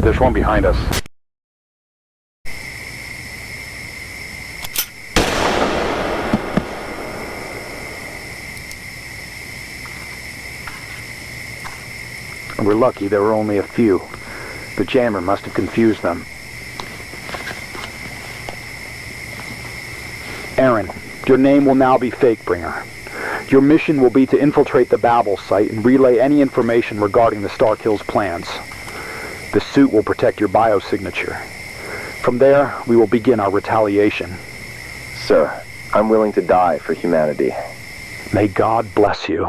G: There's one behind us.
I: We're lucky there were only a few. The jammer must have confused them. Aaron, your name will now be Fakebringer. Your mission will be to infiltrate the Babel site and relay any information regarding the Starkill's plans. The suit will protect your biosignature. From there, we will begin our retaliation.
W: Sir, I'm willing to die for humanity.
I: May God bless you.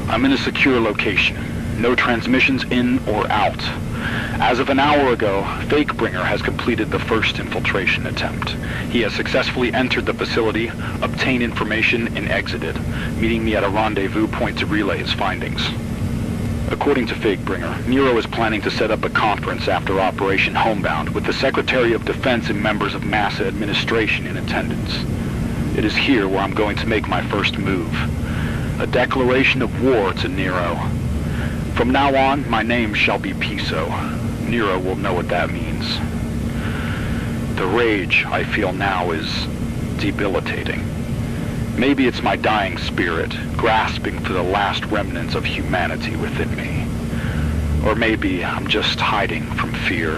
T: I'm in a secure location. No transmissions in or out. As of an hour ago, Fakebringer has completed the first infiltration attempt. He has successfully entered the facility, obtained information, and exited, meeting me at a rendezvous point to relay his findings. According to Fakebringer, Nero is planning to set up a conference after Operation Homebound with the Secretary of Defense and members of NASA administration in attendance. It is here where I'm going to make my first move. A declaration of war to Nero. From now on, my name shall be Piso. Nero will know what that means. The rage I feel now is debilitating. Maybe it's my dying spirit, grasping for the last remnants of humanity within me. Or maybe I'm just hiding from fear.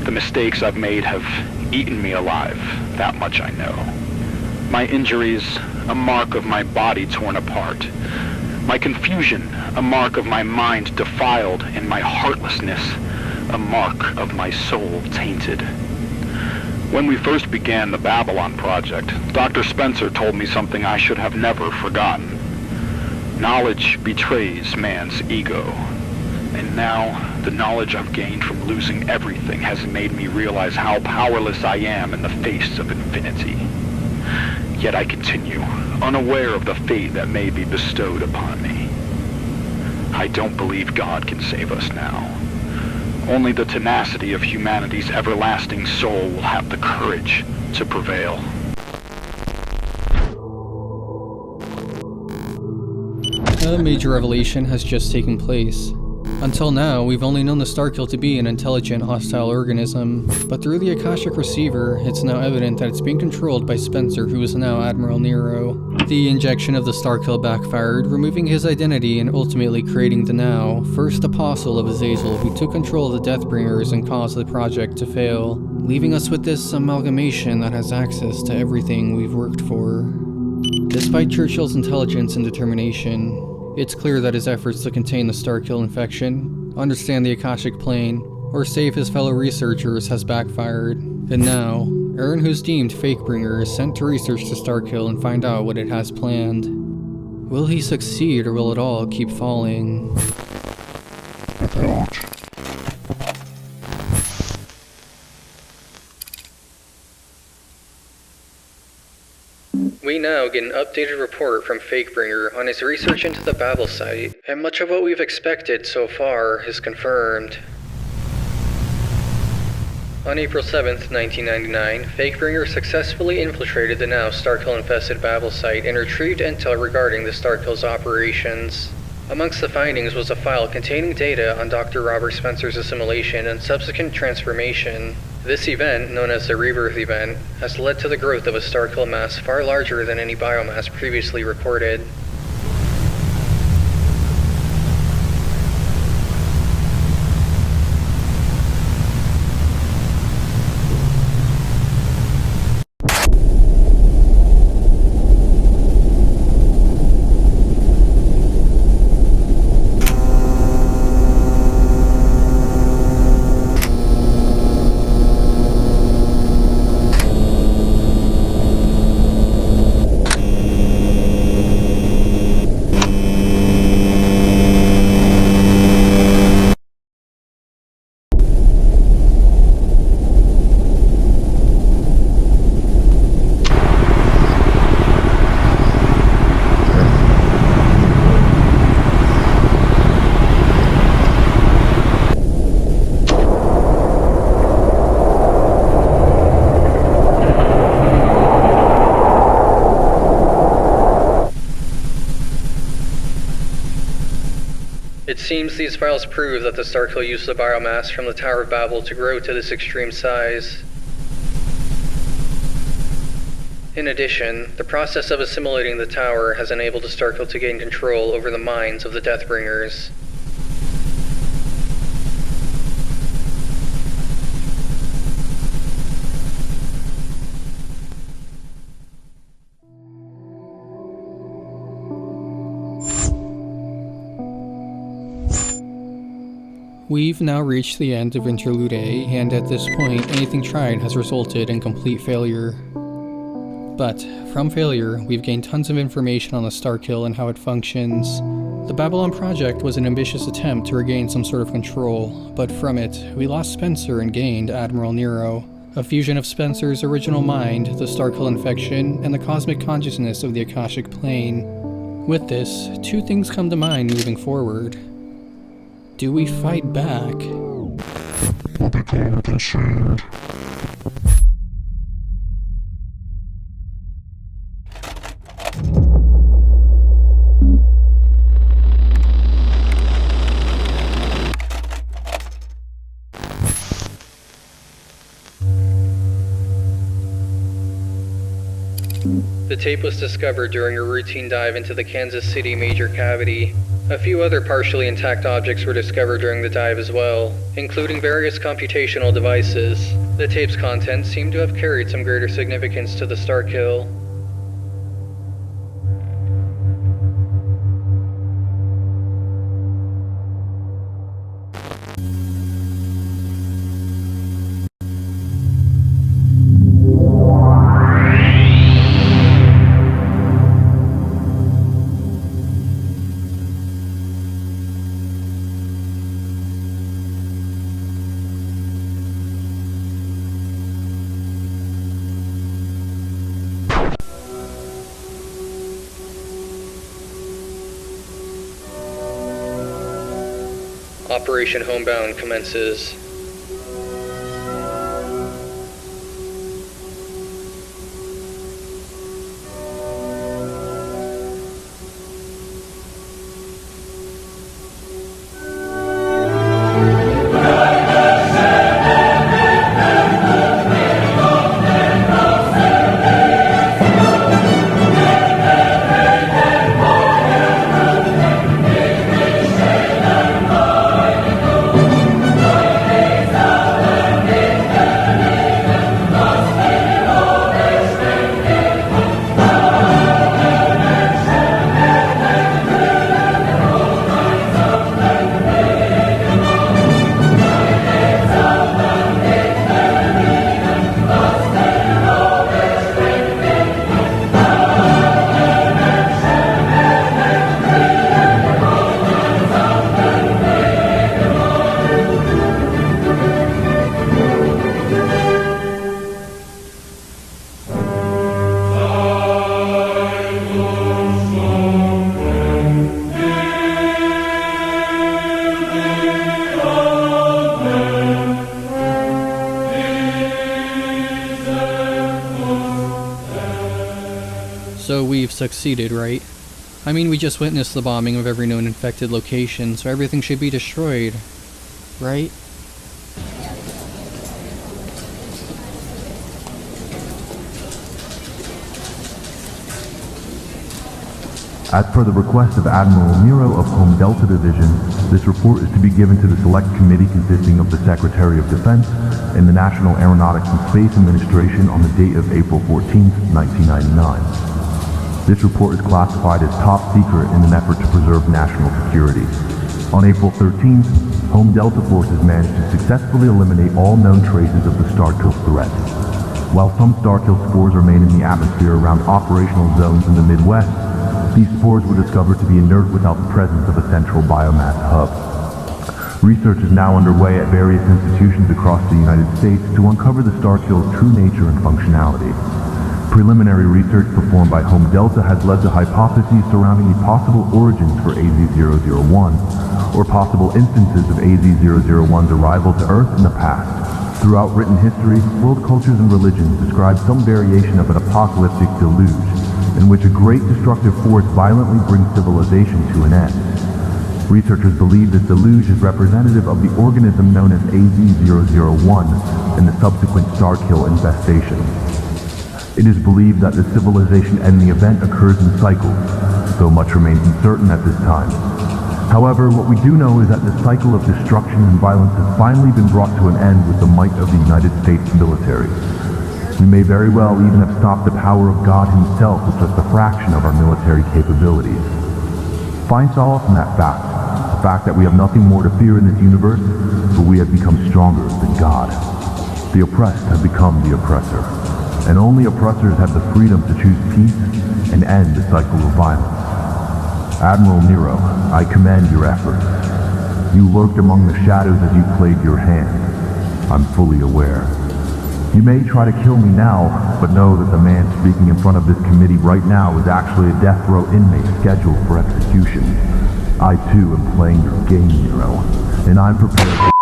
T: The mistakes I've made have eaten me alive, that much I know. My injuries, a mark of my body torn apart. My confusion, a mark of my mind defiled, and my heartlessness, a mark of my soul tainted. When we first began the Babylon project, Dr. Spencer told me something I should have never forgotten. Knowledge betrays man's ego. And now, the knowledge I've gained from losing everything has made me realize how powerless I am in the face of infinity. Yet I continue, unaware of the fate that may be bestowed upon me. I don't believe God can save us now. Only the tenacity of humanity's everlasting soul will have the courage to prevail.
A: A major revelation has just taken place. Until now, we've only known the Starkill to be an intelligent, hostile organism, but through the Akashic Receiver, it's now evident that it's being controlled by Spencer, who is now Admiral Nero. The injection of the Starkill backfired, removing his identity and ultimately creating the now first apostle of Azazel, who took control of the Deathbringers and caused the project to fail, leaving us with this amalgamation that has access to everything we've worked for. Despite Churchill's intelligence and determination, it's clear that his efforts to contain the Starkill infection, understand the Akashic Plane, or save his fellow researchers has backfired, and now, Ern, who's deemed Fakebringer, is sent to research the Starkill and find out what it has planned. Will he succeed, or will it all keep falling? We now get an updated report from Fakebringer on his research into the Babel site, and much of what we've expected so far is confirmed. On April 7th, 1999, Fakebringer successfully infiltrated the now Starkill-infested Babel site and retrieved intel regarding the Starkill's operations. Amongst the findings was a file containing data on Dr. Robert Spencer's assimilation and subsequent transformation. This event, known as the Rebirth event, has led to the growth of a Starkill mass far larger than any biomass previously recorded. It seems these files prove that the Starkill used the biomass from the Tower of Babel to grow to this extreme size. In addition, the process of assimilating the tower has enabled the Starkill to gain control over the minds of the Deathbringers. We've now reached the end of Interlude A, and at this point, anything tried has resulted in complete failure. But, from failure, we've gained tons of information on the Starkill and how it functions. The Babylon Project was an ambitious attempt to regain some sort of control, but from it, we lost Spencer and gained Admiral Nero, a fusion of Spencer's original mind, the Starkill infection, and the cosmic consciousness of the Akashic Plane. With this, two things come to mind moving forward. Do we fight back?
H: We'll become concerned.
A: The tape was discovered during a routine dive into the Kansas City major cavity. A few other partially intact objects were discovered during the dive as well, including various computational devices. The tape's contents seem to have carried some greater significance to the Starkill. Operation Homebound commences. succeeded, right? I mean, we just witnessed the bombing of every known infected location, so everything should be destroyed, right?
G: As per the request of Admiral Nero of Home Delta Division, this report is to be given to the Select Committee consisting of the Secretary of Defense and the National Aeronautics and Space Administration on the date of April 14, 1999. This report is classified as top secret in an effort to preserve national security. On April 13th, Home Delta forces managed to successfully eliminate all known traces of the Starkill threat. While some Starkill spores remain in the atmosphere around operational zones in the Midwest, these spores were discovered to be inert without the presence of a central biomass hub. Research is now underway at various institutions across the United States to uncover the Starkill's true nature and functionality. Preliminary research performed by Home Delta has led to hypotheses surrounding the possible origins for AZ-001, or possible instances of AZ-001's arrival to Earth in the past. Throughout written history, world cultures and religions describe some variation of an apocalyptic deluge, in which a great destructive force violently brings civilization to an end. Researchers believe this deluge is representative of the organism known as AZ-001 and the subsequent Starkill infestation. It is believed that the civilization and the event occurs in cycles, though much remains uncertain at this time. However, what we do know is that the cycle of destruction and violence has finally been brought to an end with the might of the United States military. We may very well even have stopped the power of God himself with just a fraction of our military capabilities. Find solace in that fact, the fact that we have nothing more to fear in this universe, but we have become stronger than God. The oppressed have become the oppressor, and only oppressors have the freedom to choose peace and end the cycle of violence. Admiral Nero, I commend your efforts. You lurked among the shadows as you played your hand. I'm fully aware. You may try to kill me now, but know that the man speaking in front of this committee right now is actually a death row inmate scheduled for execution. I too am playing your game, Nero, and I'm prepared to...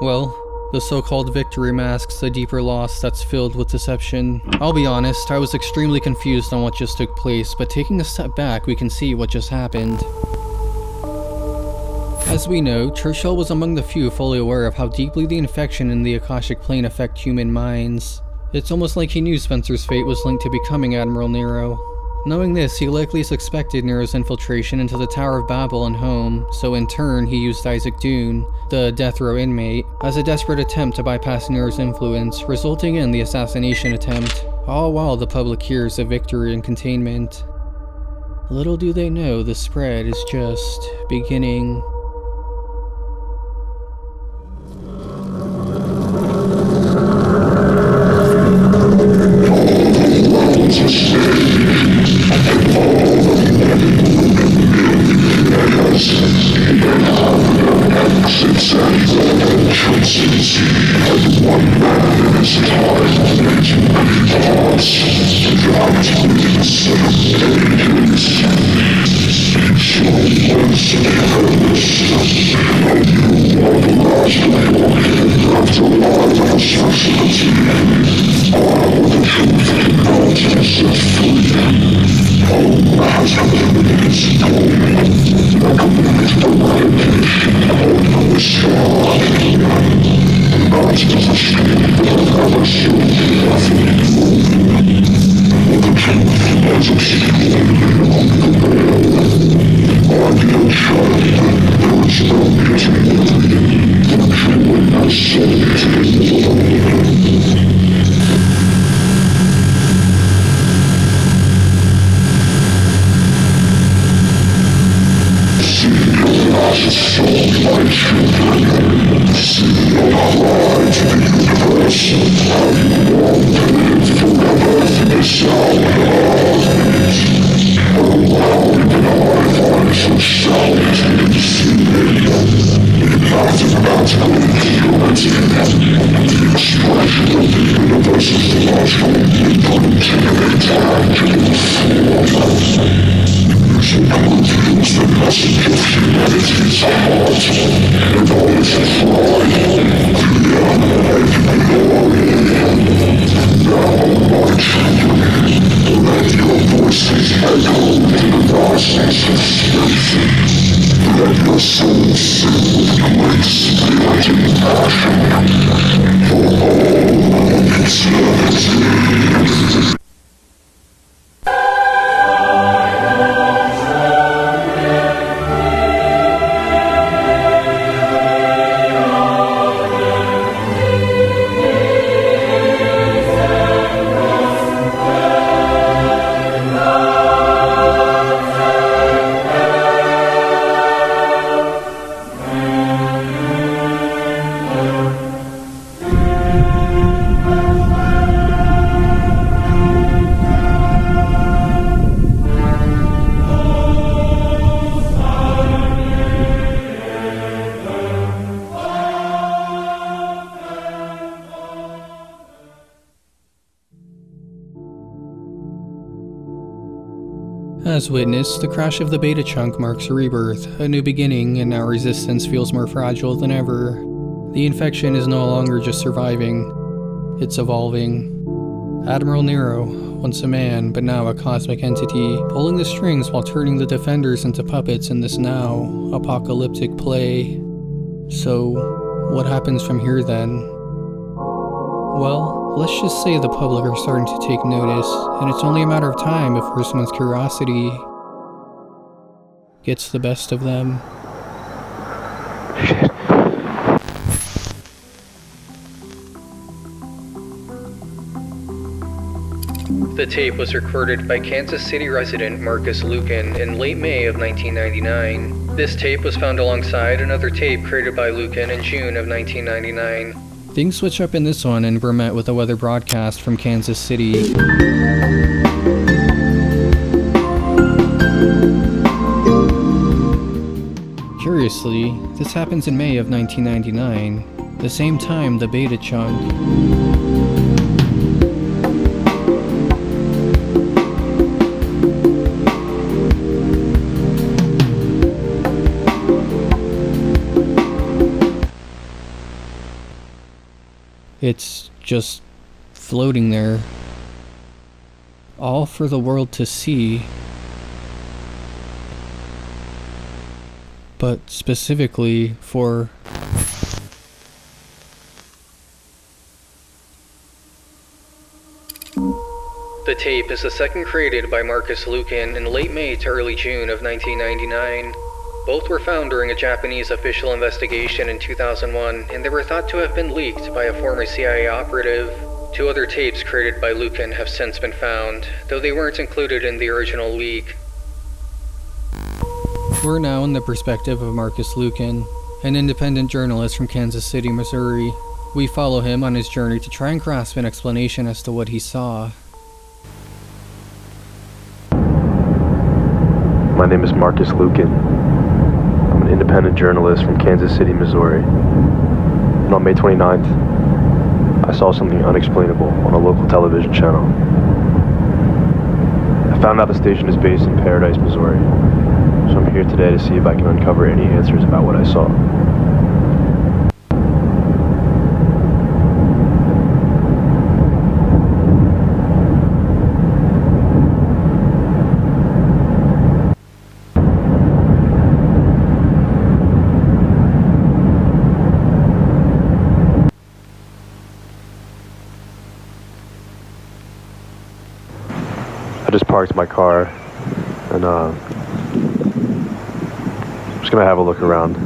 A: Well, the so-called victory masks a deeper loss that's filled with deception. I'll be honest, I was extremely confused on what just took place, but taking a step back, we can see what just happened. As we know, Tryst was among the few fully aware of how deeply the infection and the Akashic Plane affect human minds. It's almost like he knew Spencer's fate was linked to becoming Admiral Nero. Knowing this, he likely suspected Nero's infiltration into the Tower of Babel and home, so in turn he used Isaac Dune, the death row inmate, as a desperate attempt to bypass Nero's influence, resulting in the assassination attempt, all while the public hears of victory and containment. Little do they know the spread is just beginning.
E: I
A: As witnessed, the crash of the beta chunk marks a rebirth, a new beginning, and now resistance feels more fragile than ever. The infection is no longer just surviving, it's evolving. Admiral Nero, once a man, but now a cosmic entity, pulling the strings while turning the defenders into puppets in this now apocalyptic play. So, what happens from here then? Well, let's just say the public are starting to take notice, and it's only a matter of time before someone's curiosity gets the best of them. The tape was recorded by Kansas City resident Marcus Lucan in late May of 1999. This tape was found alongside another tape created by Lucan in June of 1999. Things switch up in this one and we're met with a weather broadcast from Kansas City. Curiously, this happens in May of 1999, the same time the beta chunk. It's just floating there, all for the world to see. But specifically for the tape is the second created by Marcus Lucan in late May to early June of 1999. Both were found during a Japanese official investigation in 2001, and they were thought to have been leaked by a former CIA operative. Two other tapes created by Lucan have since been found, though they weren't included in the original leak. We're now in the perspective of Marcus Lucan, an independent journalist from Kansas City, Missouri. We follow him on his journey to try and grasp an explanation as to what he saw.
J: My name is Marcus Lucan. I'm an independent journalist from Kansas City, Missouri. And on May 29th, I saw something unexplainable on a local television channel. I found out the station is based in Paradise, Missouri. So I'm here today to see if I can uncover any answers about what I saw. I just parked my car and I'm just gonna have a look around.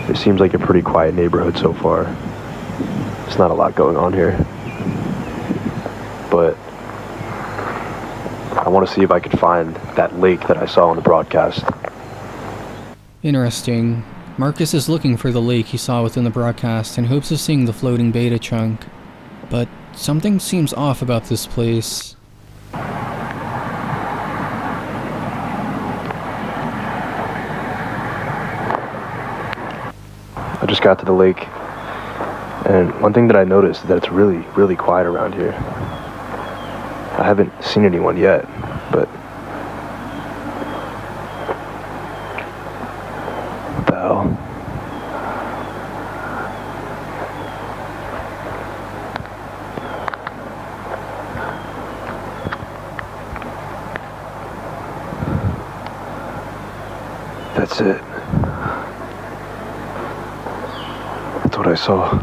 J: It seems like a pretty quiet neighborhood so far. There's not a lot going on here. But I want to see if I could find that lake that I saw on the broadcast.
A: Interesting. Marcus is looking for the lake he saw within the broadcast in hopes of seeing the floating beta chunk. But something seems off about this place.
J: I just got to the lake, and one thing that I noticed is that it's really, really quiet around here. I haven't seen anyone yet, but... What the hell? That's it. That's what I saw.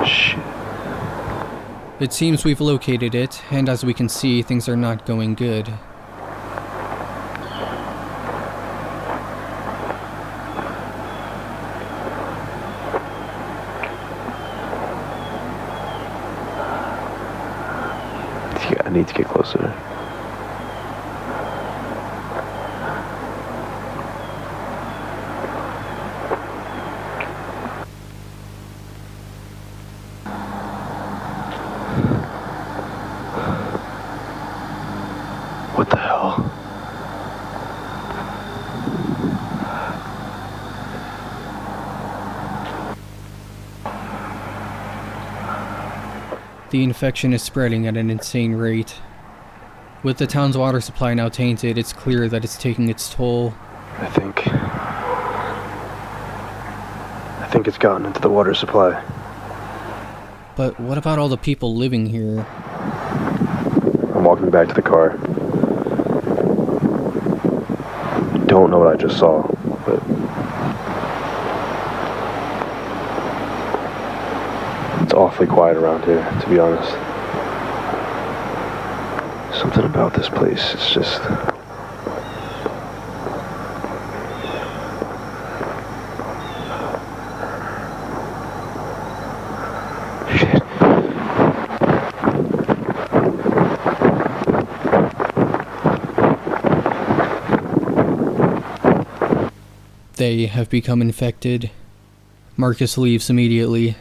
J: Shit.
A: It seems we've located it, and as we can see, things are not going good.
J: I need to get closer. What the hell?
A: The infection is spreading at an insane rate. With the town's water supply now tainted, it's clear that it's taking its toll.
J: I think it's gotten into the water supply.
A: But what about all the people living here?
J: I'm walking back to the car. Don't know what I just saw, but it's awfully quiet around here, to be honest. Something about this place, it's just... Shit.
A: They have become infected. Marcus leaves immediately.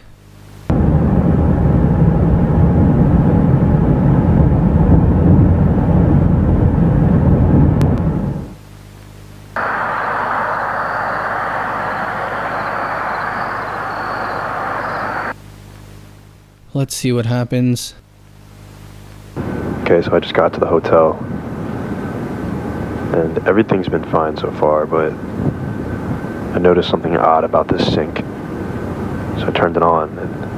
A: Let's see what happens.
J: Okay, so I just got to the hotel. And everything's been fine so far, but I noticed something odd about this sink. So I turned it on and...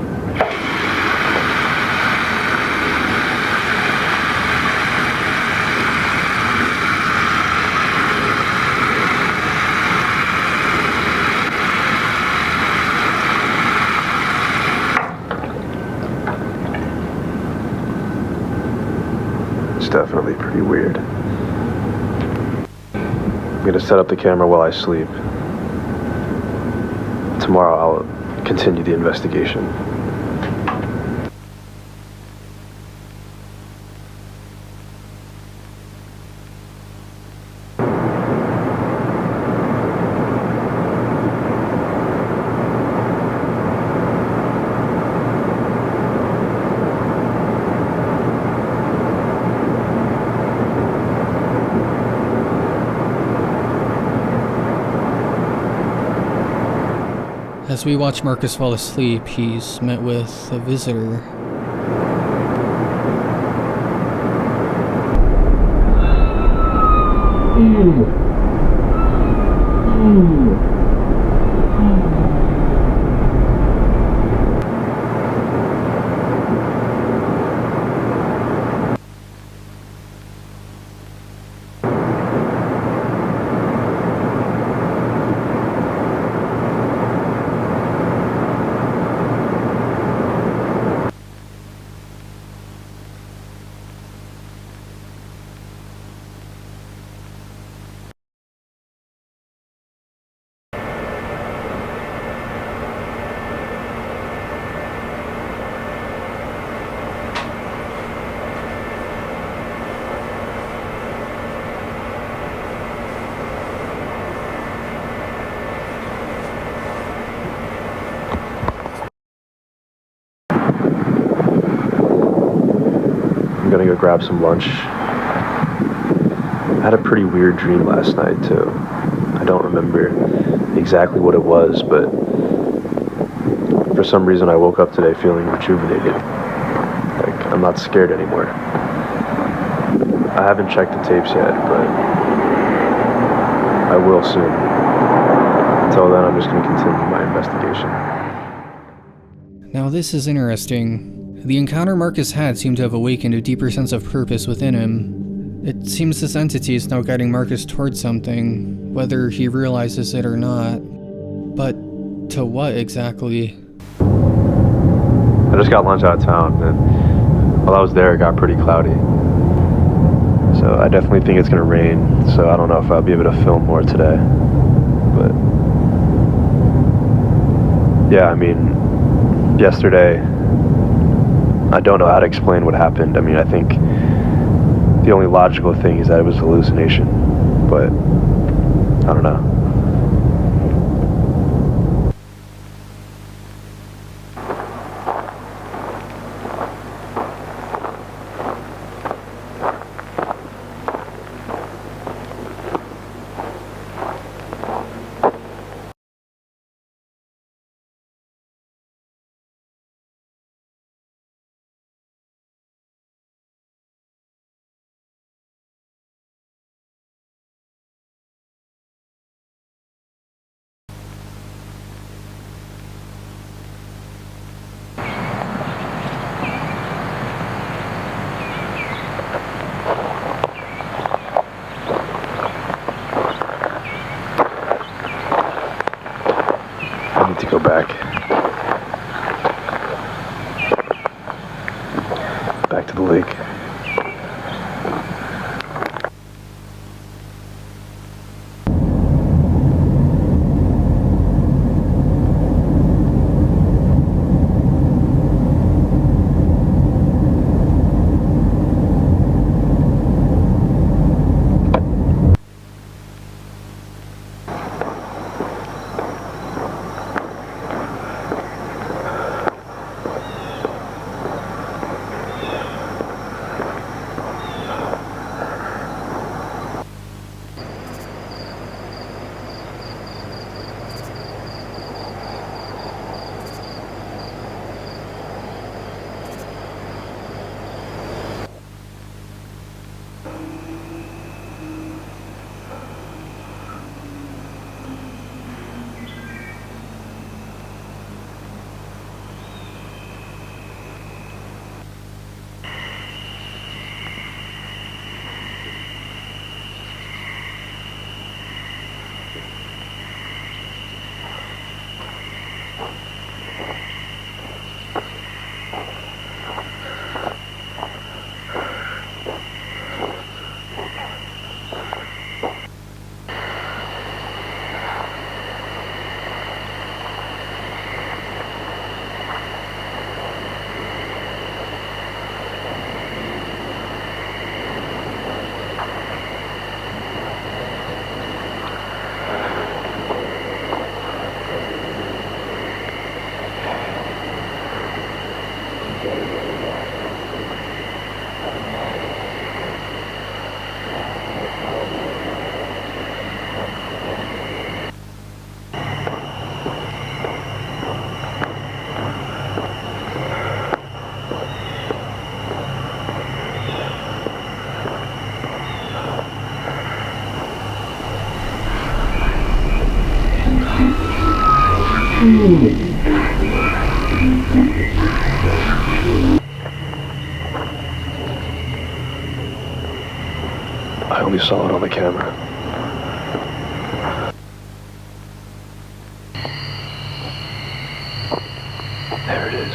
J: definitely pretty weird. I'm gonna set up the camera while I sleep. Tomorrow I'll continue the investigation.
A: As we watch Marcus fall asleep, he's met with a visitor. I'm gonna go grab some lunch.
J: I had a pretty weird dream last night, too. I don't remember exactly what it was, but for some reason I woke up today feeling rejuvenated. Like, I'm not scared anymore. I haven't checked the tapes yet, but I will soon. Until then, I'm just going to continue my investigation.
A: Now this is interesting. The encounter Marcus had seemed to have awakened a deeper sense of purpose within him. It seems this entity is now guiding Marcus towards something, whether he realizes it or not. But to what exactly?
J: I just got lunch out of town, and while I was there, it got pretty cloudy. So I definitely think it's gonna rain, so I don't know if I'll be able to film more today. But yeah, I mean, yesterday, I don't know how to explain what happened. I mean, I think the only logical thing is that it was a hallucination, but I don't know. To go back to the lake. I only saw it on the camera. There it is.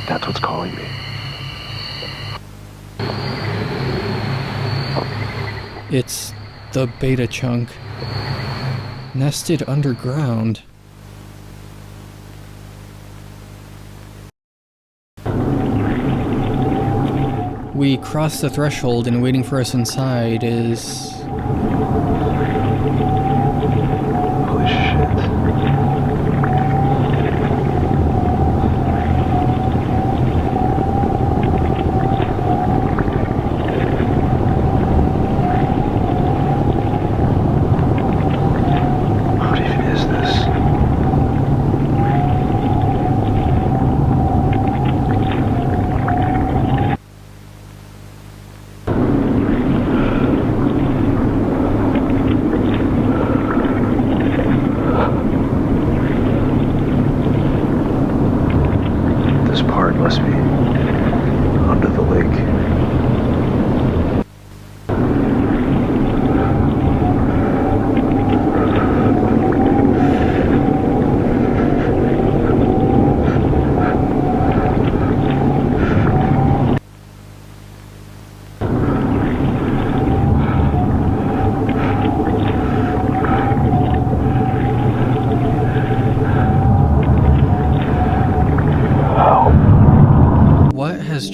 J: That's what's calling me.
A: It's the beta chunk. Nested underground. We cross the threshold and waiting for us inside is...
J: Holy shit.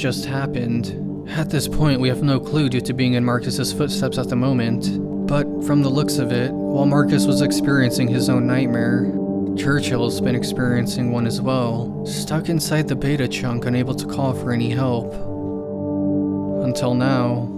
A: just happened. At this point, we have no clue due to being in Marcus's footsteps at the moment. But from the looks of it, while Marcus was experiencing his own nightmare, Churchill's been experiencing one as well, stuck inside the beta chunk, unable to call for any help. Until now.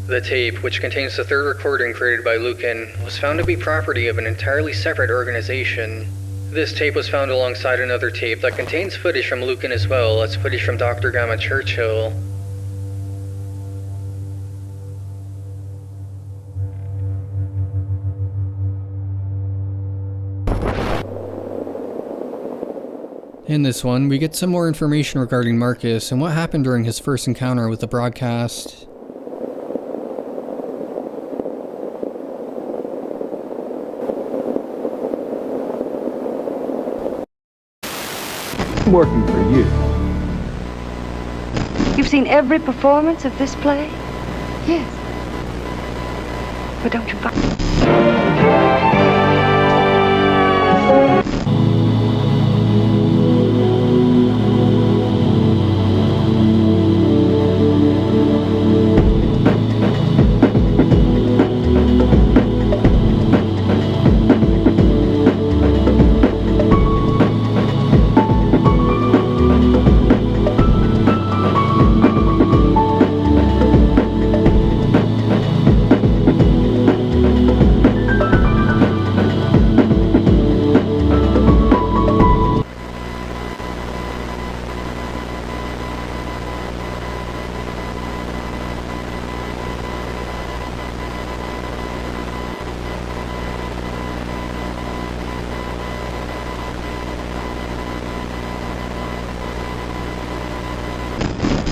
A: The tape, which contains the third recording created by Lucan, was found to be property of an entirely separate organization. This tape was found alongside another tape that contains footage from Lucan as well as footage from Dr. Gamma Churchill. In this one, we get some more information regarding Marcus and what happened during his first encounter with the broadcast.
G: Working for you.
K: You've seen every performance of this play? Yes. But don't you find...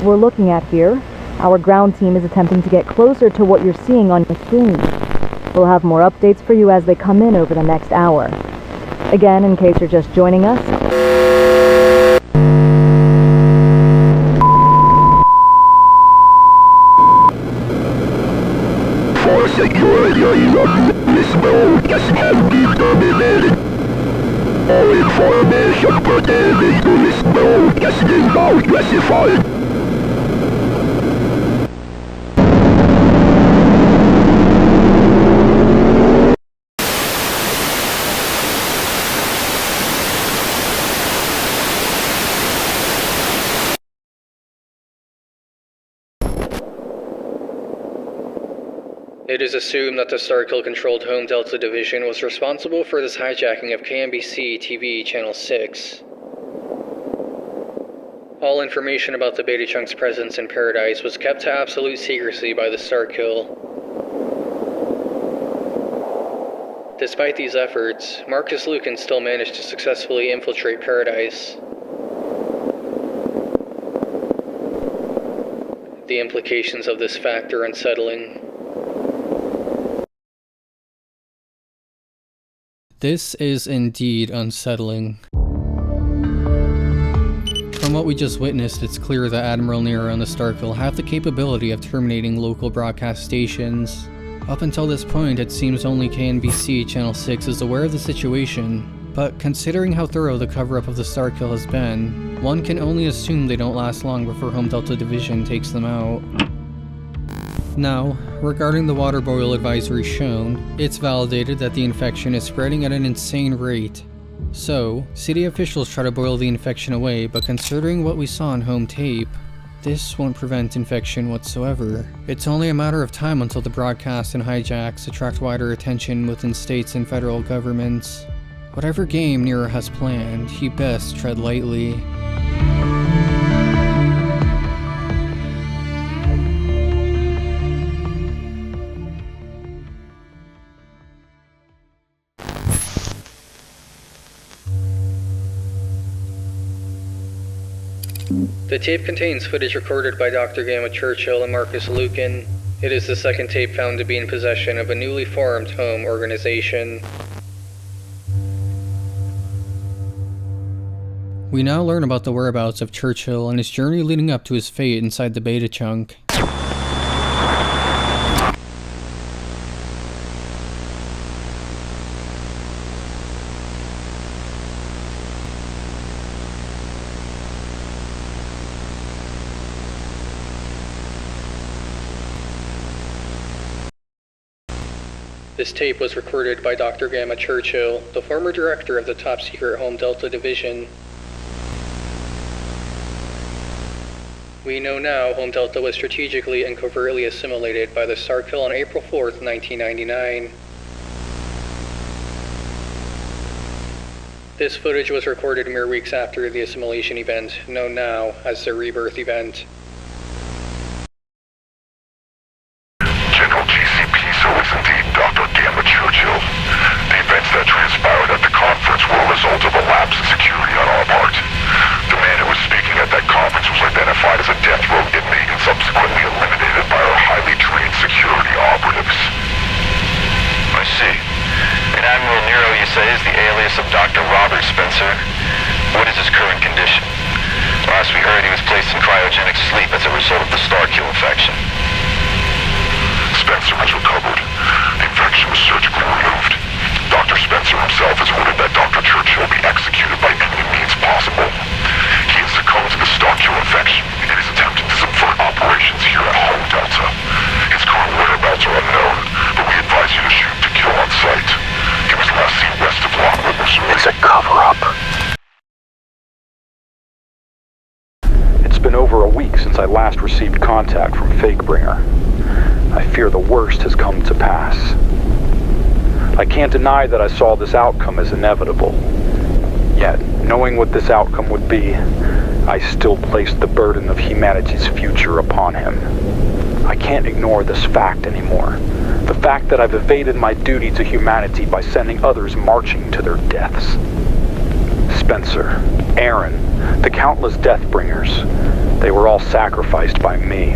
C: We're looking at here, our ground team is attempting to get closer to what you're seeing on your screen. We'll have more updates for you as they come in over the next hour. Again, in case you're just joining us,
H: for security this broadcast has been terminated. All information pertaining to this broadcast is now classified.
A: It is assumed that the Starkill-controlled Home Delta Division was responsible for this hijacking of KMBC TV Channel 6. All information about the Beta Chunk's presence in Paradise was kept to absolute secrecy by the Starkill. Despite these efforts, Marcus Lucan still managed to successfully infiltrate Paradise. The implications of this fact are unsettling. This is indeed unsettling. From what we just witnessed, it's clear that Admiral Nero and the Starkill have the capability of terminating local broadcast stations. Up until this point, it seems only KNBC Channel 6 is aware of the situation, but considering how thorough the cover-up of the Starkill has been, one can only assume they don't last long before Home Delta Division takes them out. Now, regarding the water boil advisory shown, it's validated that the infection is spreading at an insane rate. So, city officials try to boil the infection away, but considering what we saw on home tape, this won't prevent infection whatsoever. It's only a matter of time until the broadcasts and hijacks attract wider attention within states and federal governments. Whatever game Nero has planned, he best tread lightly. The tape contains footage recorded by Dr. Gamma Churchill and Marcus Lucan. It is the second tape found to be in possession of a newly formed home organization. We now learn about the whereabouts of Churchill and his journey leading up to his fate inside the Beta Chunk. This tape was recorded by Dr. Gamma Churchill, the former director of the top-secret Home Delta Division. We know now Home Delta was strategically and covertly assimilated by the Starkill on April 4th, 1999. This footage was recorded mere weeks after the assimilation event, known now as the Rebirth event.
E: General GCP, so it's indeed Dr. Gamma Churchill. The events that transpired at the conference were a result of a lapse in security on our part. The man who was speaking at that conference was identified as a death row inmate and subsequently eliminated by our highly trained security operatives.
B: I see. And Admiral Nero, you say, is the alias of Dr. Robert Spencer. What is his current condition? Last we heard, he was placed in cryogenic sleep as a result of the Starkill infection.
E: Spencer has recovered. The infection was surgically removed. Dr. Spencer himself has ordered that Dr. Churchill be executed by any means possible. He has succumbed to the Starkill infection and is attempting to subvert operations here at Home Delta. His current whereabouts are unknown, but we advise you to shoot to kill on sight. He was last seen west of Lockwood, Missouri.
I: It's a cover-up. It's been over a week since I last received contact from Fakebringer. I fear the worst has come to pass. I can't deny that I saw this outcome as inevitable. Yet, knowing what this outcome would be, I still placed the burden of humanity's future upon him. I can't ignore this fact anymore. The fact that I've evaded my duty to humanity by sending others marching to their deaths. Spencer, Aaron, the countless Deathbringers, they were all sacrificed by me,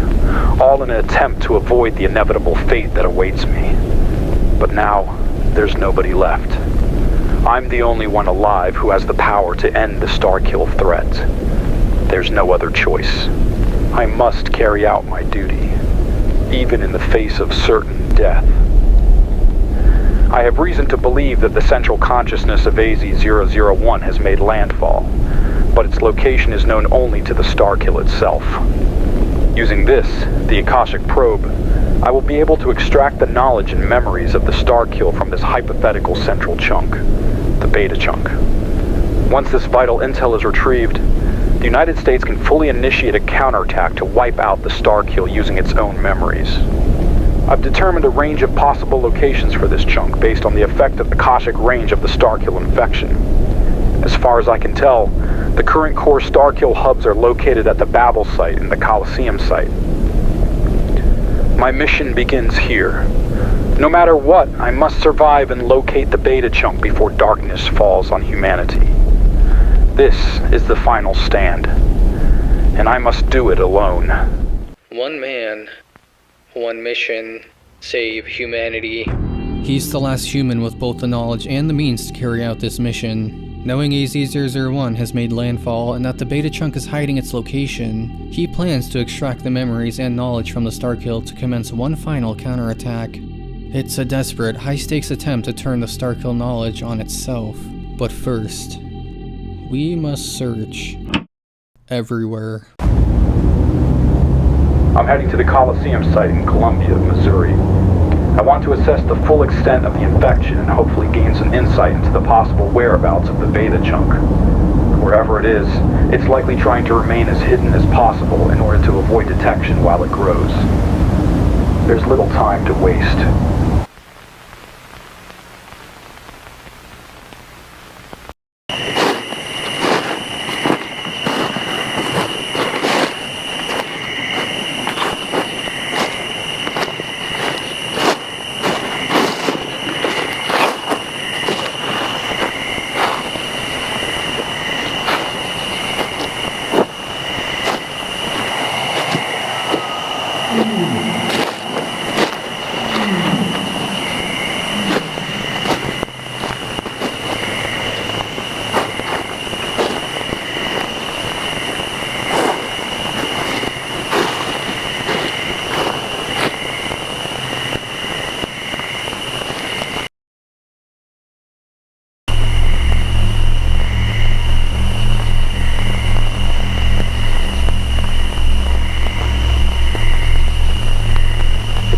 I: all in an attempt to avoid the inevitable fate that awaits me. But now, there's nobody left. I'm the only one alive who has the power to end the Starkill threat. There's no other choice. I must carry out my duty, even in the face of certain death. I have reason to believe that the central consciousness of AZ-001 has made landfall, but its location is known only to the Starkill itself. Using this, the Akashic probe, I will be able to extract the knowledge and memories of the Starkill from this hypothetical central chunk, the Beta chunk. Once this vital intel is retrieved, the United States can fully initiate a counterattack to wipe out the Starkill using its own memories. I've determined a range of possible locations for this chunk based on the effect of the Akashic range of the Starkill infection. As far as I can tell, the current core Starkill hubs are located at the Babel site and the Coliseum site. My mission begins here. No matter what, I must survive and locate the Beta chunk before darkness falls on humanity. This is the final stand, and I must do it alone.
A: One man, one mission, save humanity.
L: He's the last human with both the knowledge and the means to carry out this mission. Knowing AZ-001 has made landfall and that the Beta chunk is hiding its location, he plans to extract the memories and knowledge from the Starkill to commence one final counterattack. It's a desperate, high-stakes attempt to turn the Starkill knowledge on itself. But first, we must search everywhere.
I: I'm heading to the Coliseum site in Columbia, Missouri. I want to assess the full extent of the infection and hopefully gain some insight into the possible whereabouts of the Beta chunk. Wherever it is, it's likely trying to remain as hidden as possible in order to avoid detection while it grows. There's little time to waste.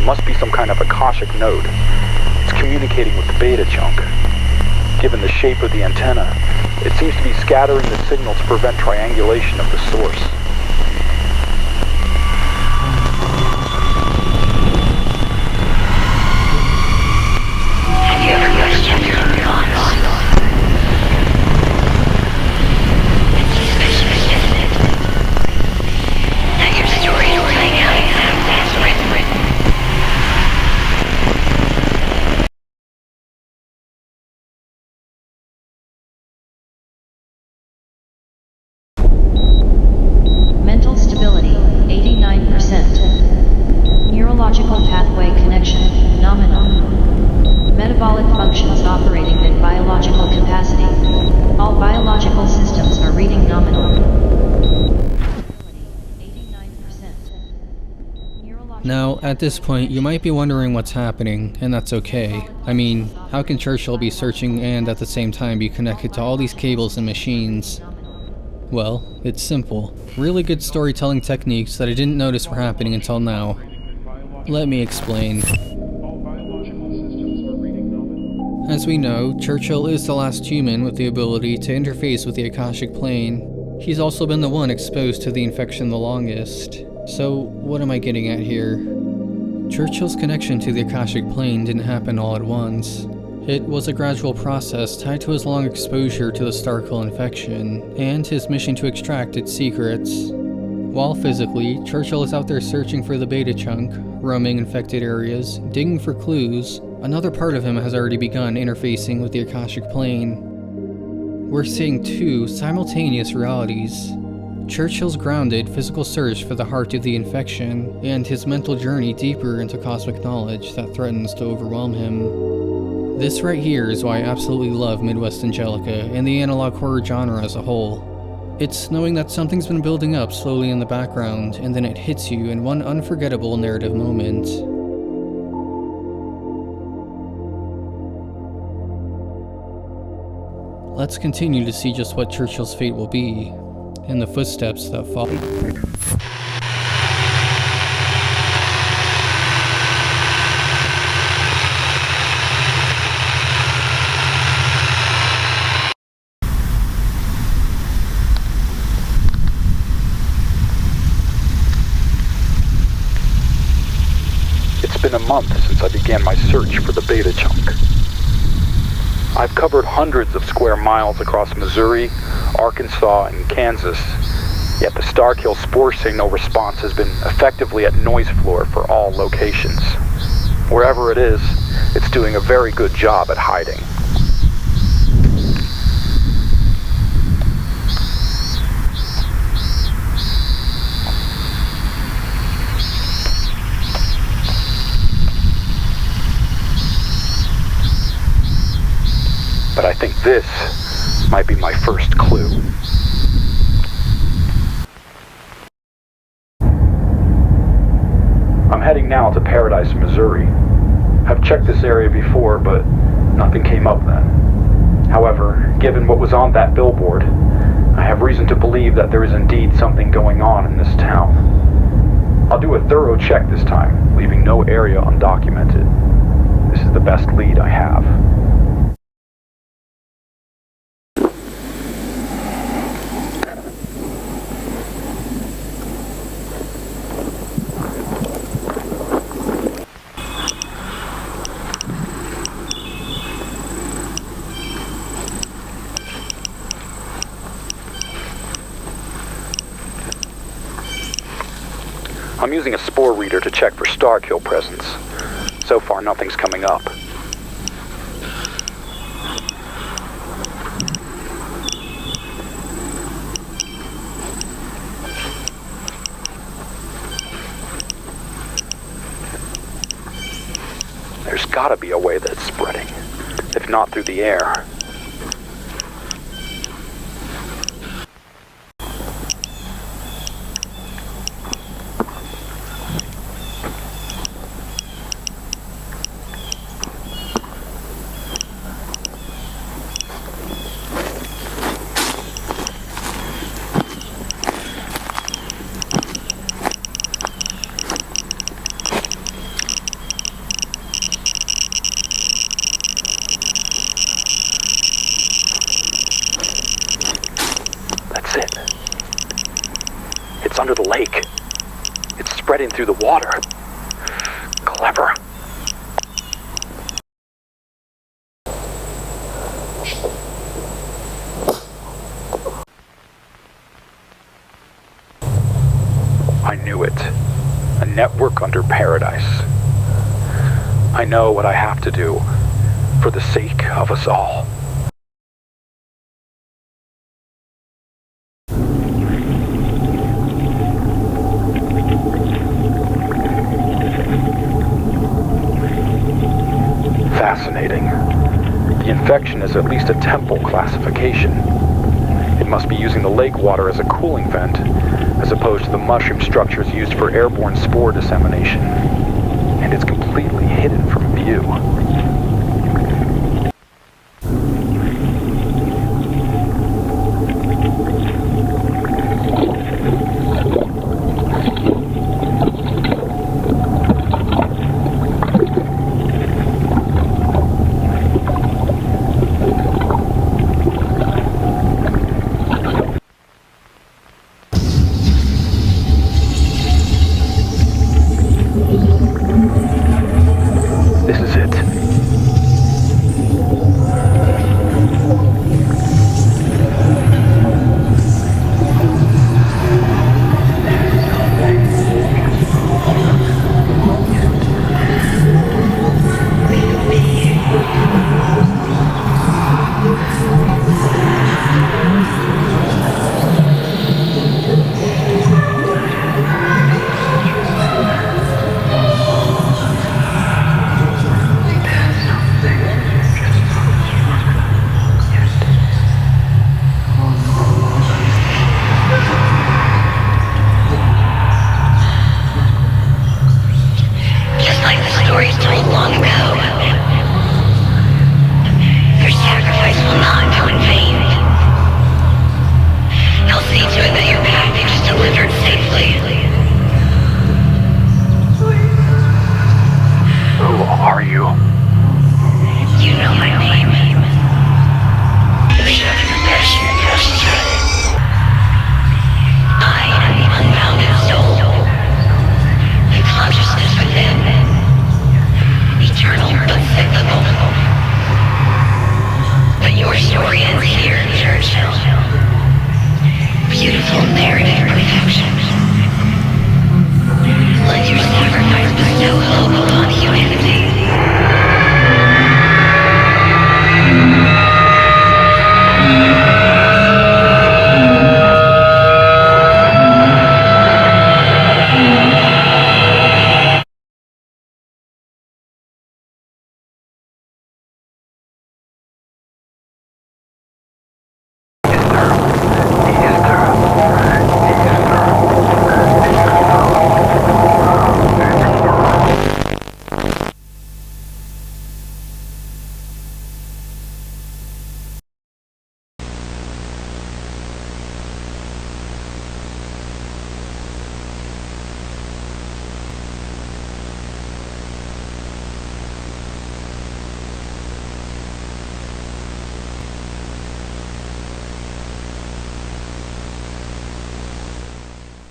I: Must be some kind of Akashic node. It's communicating with the beta chunk. Given the shape of the antenna, it seems to be scattering the signal to prevent triangulation of the source.
M: Have you ever noticed your now your story is playing out exactly as written.
N: Mental stability, 89%. Neurological pathway connection, nominal. Metabolic functions operating at biological capacity. All biological systems are reading nominal.
L: Now, at this point, you might be wondering what's happening, and that's okay. I mean, how can Churchill be searching and at the same time be connected to all these cables and machines? Well, it's simple. Really good storytelling techniques that I didn't notice were happening until now. Let me explain. As we know, Churchill is the last human with the ability to interface with the Akashic Plane. He's also been the one exposed to the infection the longest. So, what am I getting at here? Churchill's connection to the Akashic Plane didn't happen all at once. It was a gradual process tied to his long exposure to the Starkill infection, and his mission to extract its secrets. While physically, Churchill is out there searching for the beta chunk, roaming infected areas, digging for clues, another part of him has already begun interfacing with the Akashic Plane. We're seeing two simultaneous realities. Churchill's grounded physical search for the heart of the infection, and his mental journey deeper into cosmic knowledge that threatens to overwhelm him. This right here is why I absolutely love Midwest Angelica and the analog horror genre as a whole. It's knowing that something's been building up slowly in the background, and then it hits you in one unforgettable narrative moment. Let's continue to see just what Churchill's fate will be, in the footsteps that follow.
I: It's been a month since I began my search for the beta chunk. I've covered hundreds of square miles across Missouri, Arkansas, and Kansas, yet the Starkill spore signal response has been effectively at noise floor for all locations. Wherever it is, it's doing a very good job at hiding. But I think this might be my first clue. I'm heading now to Paradise, Missouri. I've checked this area before, but nothing came up then. However, given what was on that billboard, I have reason to believe that there is indeed something going on in this town. I'll do a thorough check this time, leaving no area undocumented. This is the best lead I have. I'm using a spore reader to check for Starkill presence. So far, nothing's coming up. There's gotta be a way that it's spreading, if not through the air. It's under the lake. It's spreading through the water. Clever. I knew it. A network under paradise. I know what I have to do for the sake of us all. Fascinating. The infection is at least a temple classification. It must be using the lake water as a cooling vent, as opposed to the mushroom structures used for airborne spore dissemination. And it's completely hidden from view.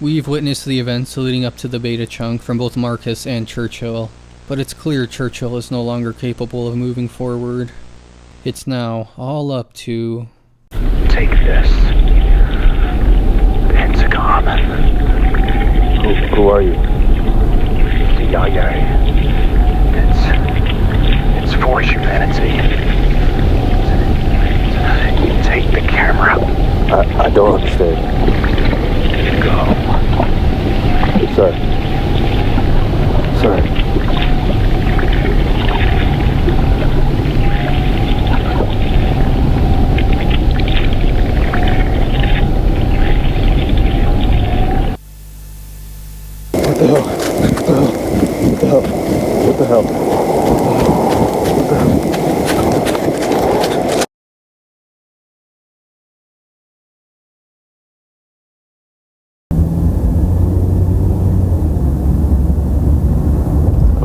L: We've witnessed the events leading up to the beta chunk from both Marcus and Churchill, but it's clear Churchill is no longer capable of moving forward. It's now all up to...
I: Take this. Pentagon.
J: Who are you?
I: CIA. It's for humanity. Take the camera.
J: I don't understand.
I: Go.
J: Sir. What the hell?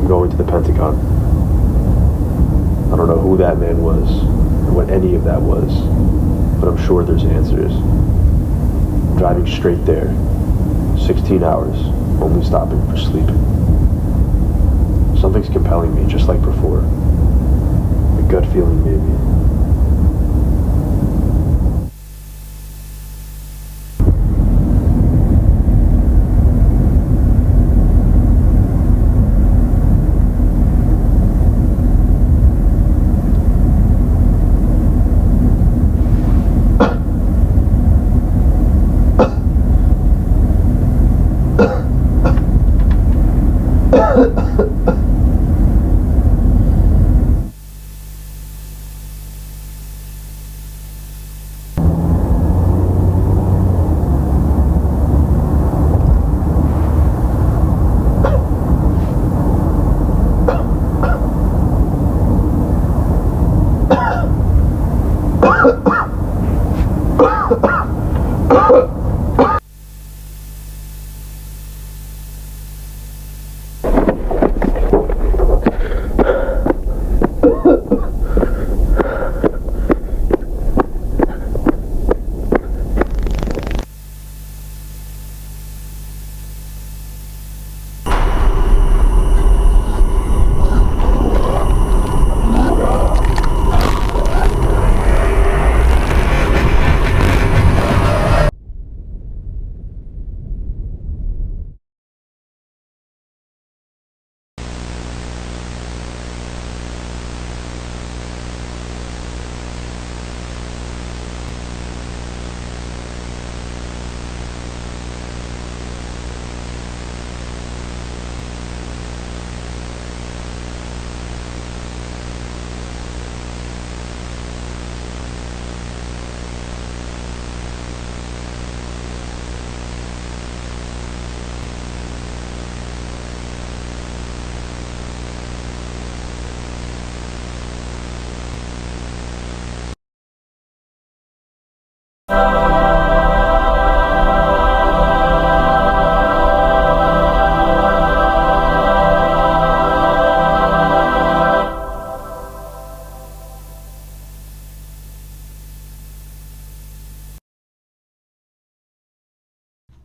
J: Going to the Pentagon. I don't know who that man was, or what any of that was, but I'm sure there's answers. I'm driving straight there, 16 hours, only stopping for sleep. Something's compelling me, just like before. A gut feeling, maybe.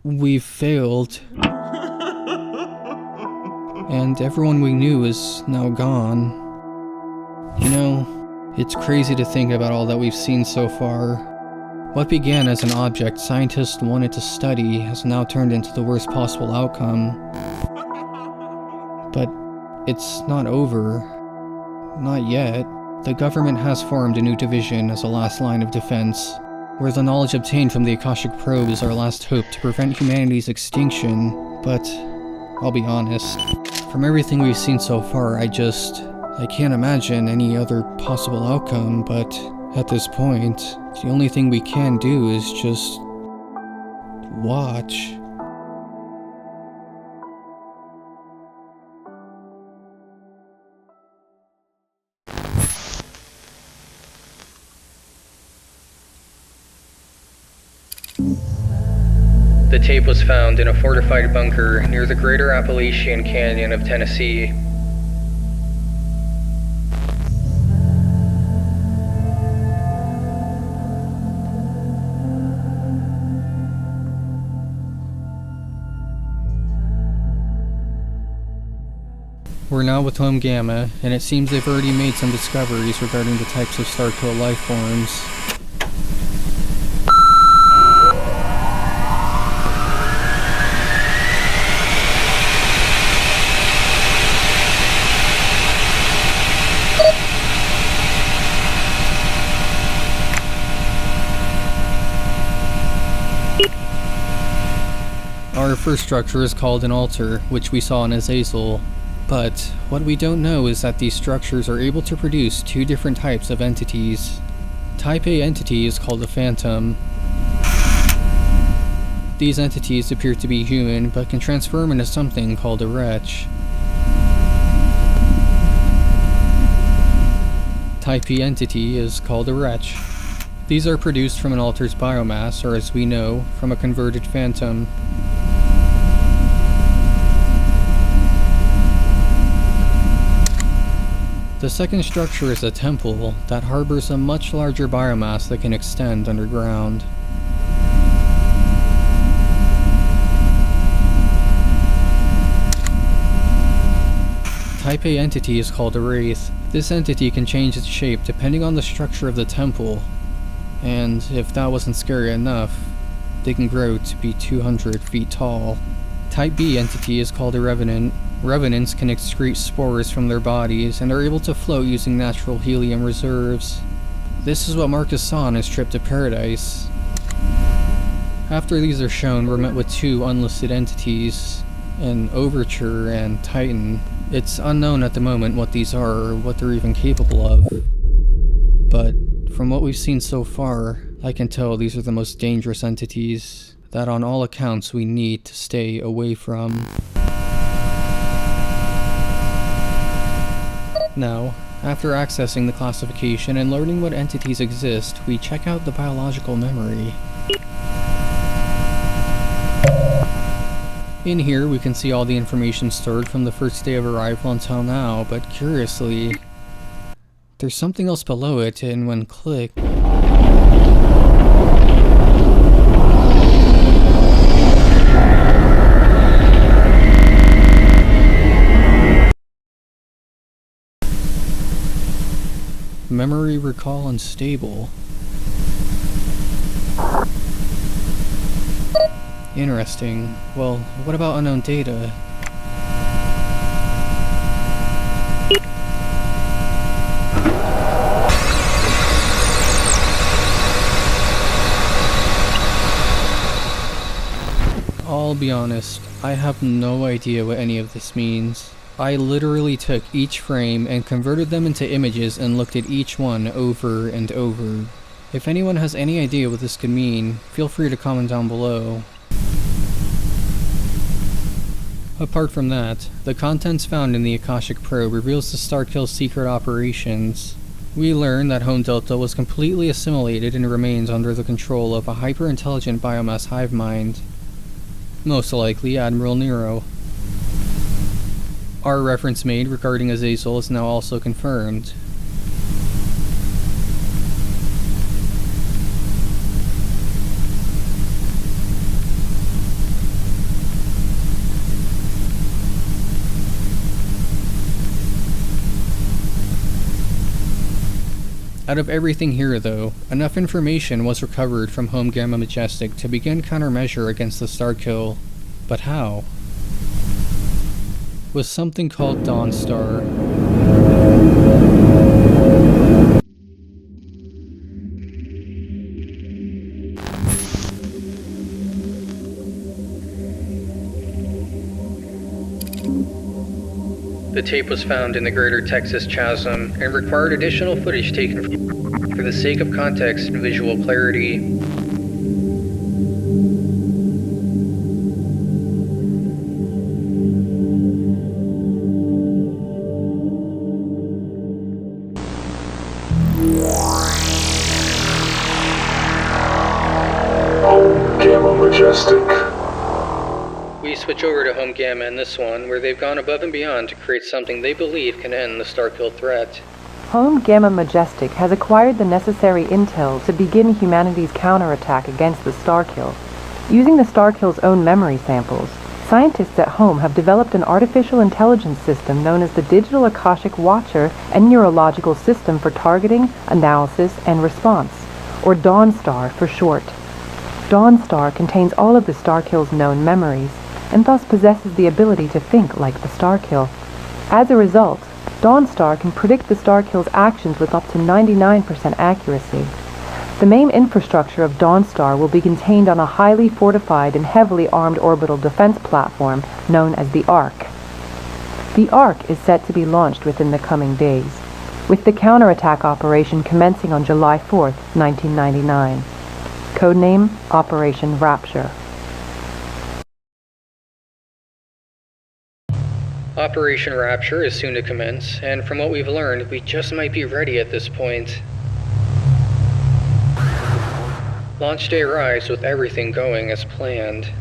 L: We've failed. And everyone we knew is now gone. You know, it's crazy to think about all that we've seen so far. What began as an object scientists wanted to study has now turned into the worst possible outcome. But it's not over. Not yet. The government has formed a new division as a last line of defense, where the knowledge obtained from the Akashic probe is our last hope to prevent humanity's extinction. But I'll be honest, from everything we've seen so far, I can't imagine any other possible outcome, but at this point, the only thing we can do is just watch.
A: The tape was found in a fortified bunker near the Greater Appalachian Canyon of Tennessee.
L: We're now with Home Gamma, and it seems they've already made some discoveries regarding the types of Starkill life forms. Our first structure is called an altar, which we saw in Azazel. But what we don't know is that these structures are able to produce two different types of entities. Type A entity is called a phantom. These entities appear to be human, but can transform into something called a wretch. Type B entity is called a wretch. These are produced from an altar's biomass, or as we know, from a converted phantom. The second structure is a temple that harbors a much larger biomass that can extend underground. Type A entity is called a Wraith. This entity can change its shape depending on the structure of the temple. And if that wasn't scary enough, they can grow to be 200 feet tall. Type B entity is called a Revenant. Revenants can excrete spores from their bodies and are able to float using natural helium reserves. This is what Marcus saw on his trip to Paradise. After these are shown, we're met with two unlisted entities, an Overture and Titan. It's unknown at the moment what these are or what they're even capable of. But from what we've seen so far, I can tell these are the most dangerous entities that on all accounts we need to stay away from. Now, after accessing the classification and learning what entities exist, we check out the biological memory. In here, we can see all the information stored from the first day of arrival until now, but curiously, there's something else below it, and when clicked, memory recall unstable. Interesting. Well, what about unknown data? I'll be honest, I have no idea what any of this means. I literally took each frame and converted them into images and looked at each one over and over. If anyone has any idea what this could mean, feel free to comment down below. Apart from that, the contents found in the Akashic Probe reveals the Starkill's secret operations. We learn that Home Delta was completely assimilated and remains under the control of a hyper-intelligent biomass hive mind. Most likely Admiral Nero. Our reference made regarding Azazel is now also confirmed. Out of everything here though, enough information was recovered from Home Gamma Majestic to begin countermeasure against the Starkill. But how? With something called Dawnstar.
A: The tape was found in the Greater Texas Chasm and required additional footage taken for the sake of context and visual clarity.
D: Home Gamma Majestic.
A: We switch over to Home Gamma in this one, where they've gone above and beyond to create something they believe can end the Starkill threat.
O: Home Gamma Majestic has acquired the necessary intel to begin humanity's counterattack against the Starkill. Using the Starkill's own memory samples, scientists at Home have developed an artificial intelligence system known as the Digital Akashic Watcher and Neurological System for Targeting, Analysis, and Response, or Dawnstar for short. Dawnstar contains all of the Starkill's known memories, and thus possesses the ability to think like the Starkill. As a result, Dawnstar can predict the Starkill's actions with up to 99% accuracy. The main infrastructure of Dawnstar will be contained on a highly fortified and heavily armed orbital defense platform known as the Ark. The Ark is set to be launched within the coming days, with the counterattack operation commencing on July 4th, 1999. Codename Operation Rapture.
A: Operation Rapture is soon to commence, and from what we've learned, we just might be ready at this point. Launch day arrives with everything going as planned.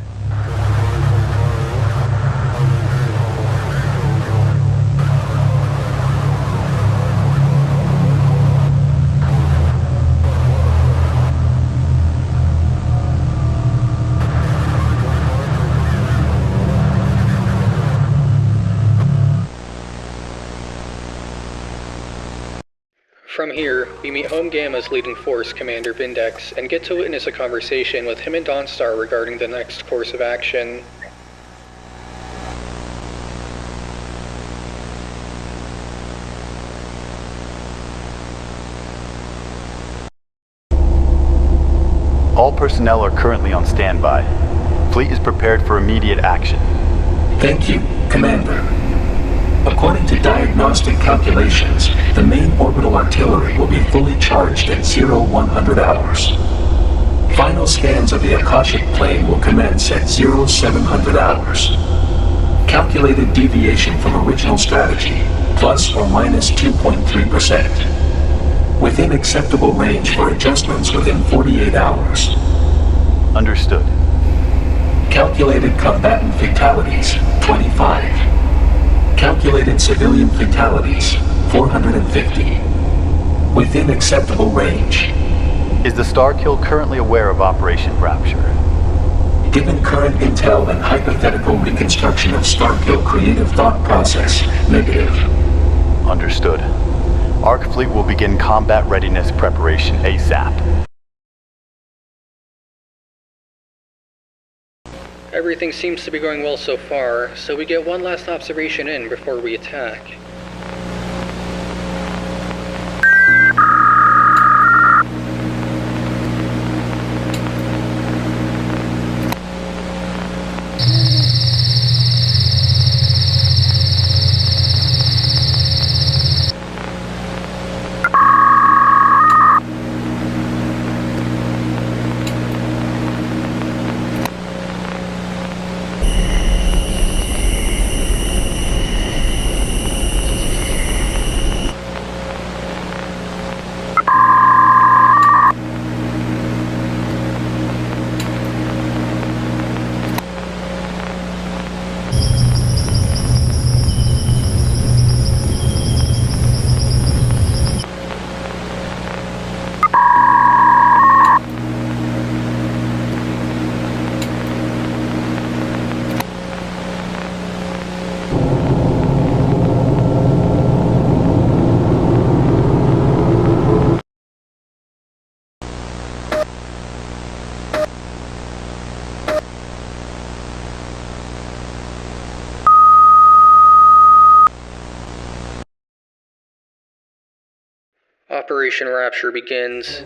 A: From here, we meet Home Gamma's leading force, Commander Vindex, and get to witness a conversation with him and Dawnstar regarding the next course of action.
S: All personnel are currently on standby. Fleet is prepared for immediate action.
D: Thank you, Commander. According to diagnostic calculations, the main orbital artillery will be fully charged at 0100 hours. Final scans of the Akashic plane will commence at 0700 hours. Calculated deviation from original strategy, plus or minus 2.3%. Within acceptable range for adjustments within 48 hours.
S: Understood.
D: Calculated combatant fatalities, 25. Calculated civilian fatalities, 450. Within acceptable range.
S: Is the Starkill currently aware of Operation Rapture?
D: Given current intel and hypothetical reconstruction of Starkill creative thought process, negative.
S: Understood. ARC Fleet will begin combat readiness preparation ASAP.
A: Everything seems to be going well so far, so we get one last observation in before we attack. Operation Rapture begins.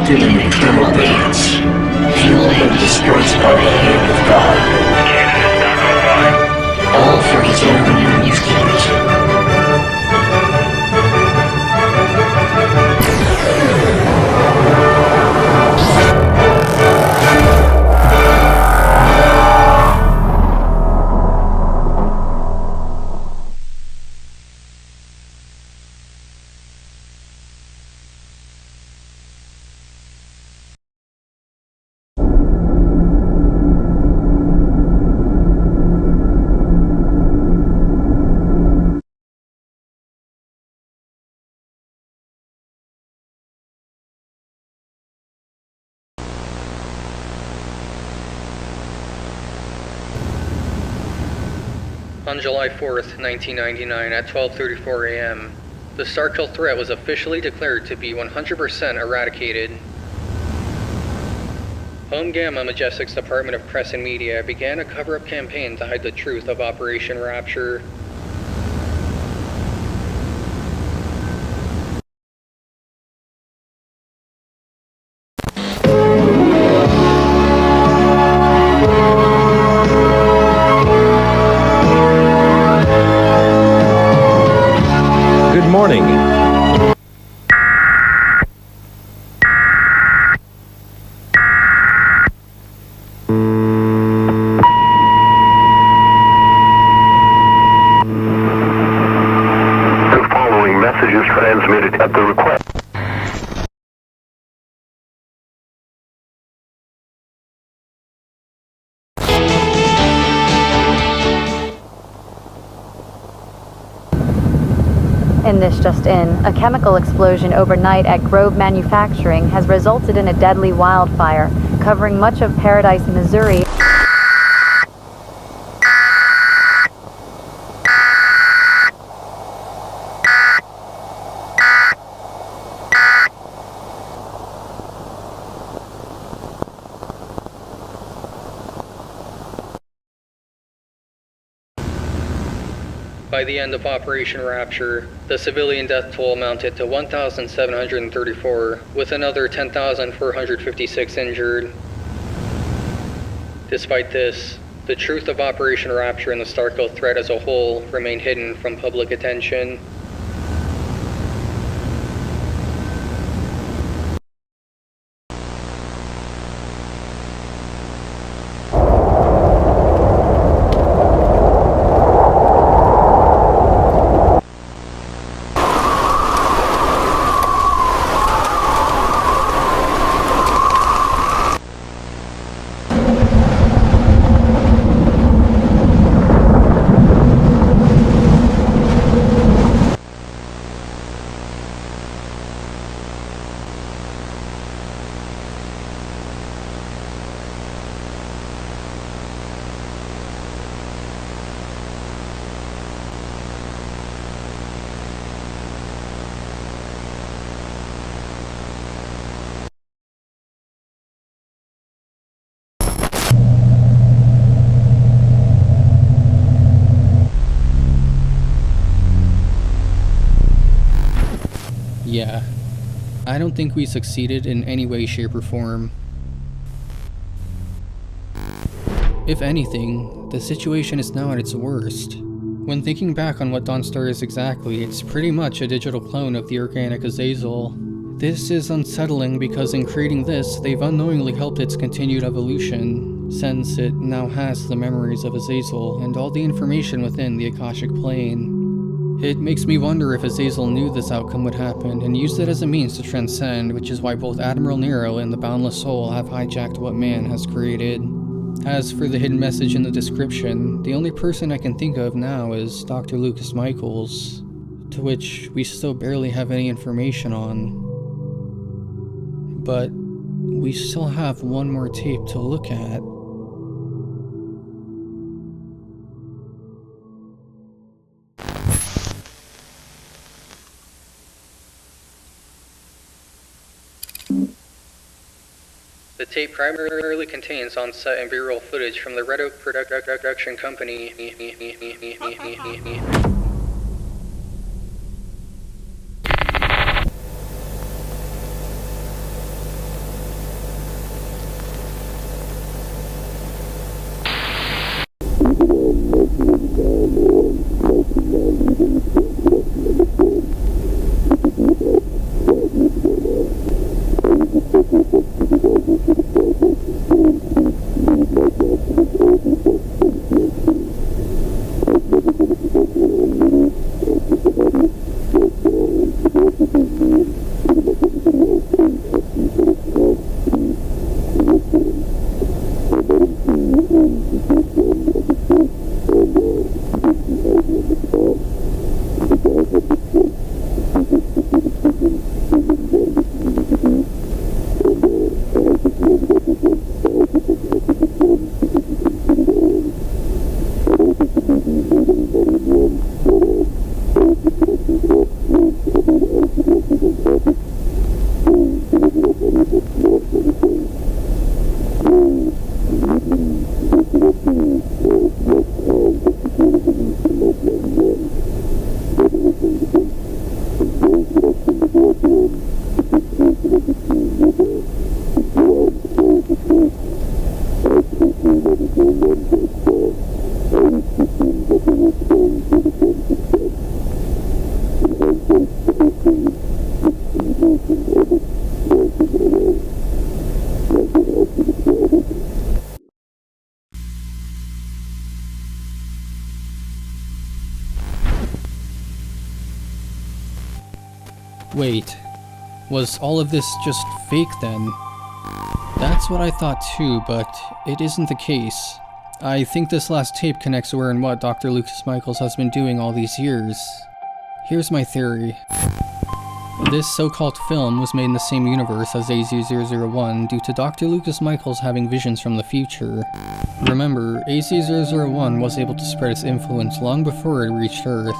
D: adopted an eternal dance, fueled and dispersed by the hand of God, all for his own amusement.
A: On July 4th, 1999 at 12:34 a.m., the Starkill threat was officially declared to be 100% eradicated. Home Gamma Majestic's Department of Press and Media began a cover-up campaign to hide the truth of Operation Rapture.
F: Good morning.
P: The following message is transmitted at the request.
C: In this just in, a chemical explosion overnight at Grove Manufacturing has resulted in a deadly wildfire, covering much of Paradise, Missouri.
A: By the end of Operation Rapture, the civilian death toll amounted to 1,734, with another 10,456 injured. Despite this, the truth of Operation Rapture and the Starkill threat as a whole remain hidden from public attention.
L: Yeah, I don't think we succeeded in any way, shape, or form. If anything, the situation is now at its worst. When thinking back on what Dawnstar is exactly, it's pretty much a digital clone of the organic Azazel. This is unsettling because in creating this, they've unknowingly helped its continued evolution, since it now has the memories of Azazel and all the information within the Akashic Plane. It makes me wonder if Azazel knew this outcome would happen and used it as a means to transcend, which is why both Admiral Nero and the Boundless Soul have hijacked what man has created. As for the hidden message in the description, the only person I can think of now is Dr. Lucas Michaels, to which we still barely have any information on. But we still have one more tape to look at.
A: The tape primarily contains on-set and B-roll footage from the Red Oak production company.
L: Wait, was all of this just fake then? That's what I thought too, but it isn't the case. I think this last tape connects where and what Dr. Lucas Michaels has been doing all these years. Here's my theory. This so-called film was made in the same universe as AZ-001 due to Dr. Lucas Michaels having visions from the future. Remember, AZ-001 was able to spread its influence long before it reached Earth.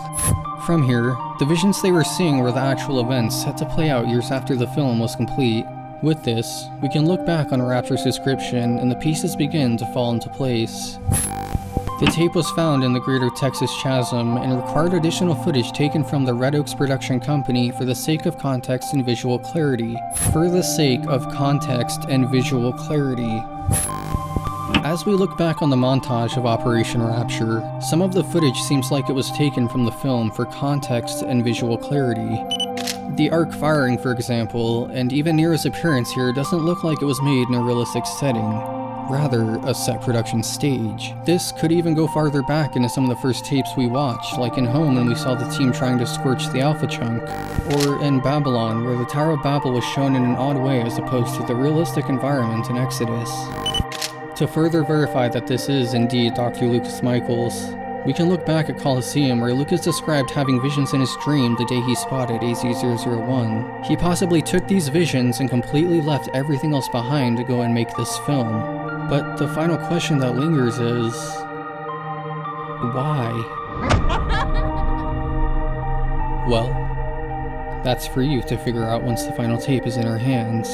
L: From here, the visions they were seeing were the actual events set to play out years after the film was complete. With this, we can look back on Rapture's description and the pieces begin to fall into place. The tape was found in the Greater Texas Chasm and required additional footage taken from the Red Oaks production company for the sake of context and visual clarity. For the sake of context and visual clarity. As we look back on the montage of Operation Rapture, some of the footage seems like it was taken from the film for context and visual clarity. The arc firing, for example, and even Nero's appearance here doesn't look like it was made in a realistic setting. Rather, a set production stage. This could even go farther back into some of the first tapes we watched, like in Home when we saw the team trying to scorch the Alpha Chunk, or in Babylon where the Tower of Babel was shown in an odd way as opposed to the realistic environment in Exodus. To further verify that this is indeed Dr. Lucas Michaels, we can look back at Colosseum where Lucas described having visions in his dream the day he spotted AZ-001. He possibly took these visions and completely left everything else behind to go and make this film. But the final question that lingers is... why? Well, that's for you to figure out once the final tape is in our hands.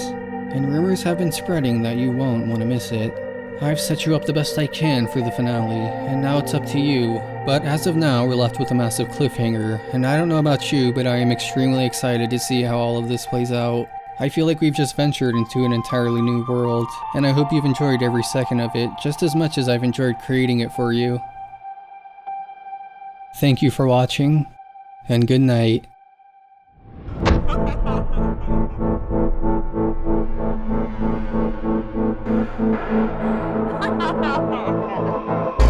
L: And rumors have been spreading that you won't want to miss it. I've set you up the best I can for the finale, and now it's up to you. But as of now, we're left with a massive cliffhanger, and I don't know about you, but I am extremely excited to see how all of this plays out. I feel like we've just ventured into an entirely new world, and I hope you've enjoyed every second of it just as much as I've enjoyed creating it for you. Thank you for watching, and good night.
M: Ha ha ha ha ha!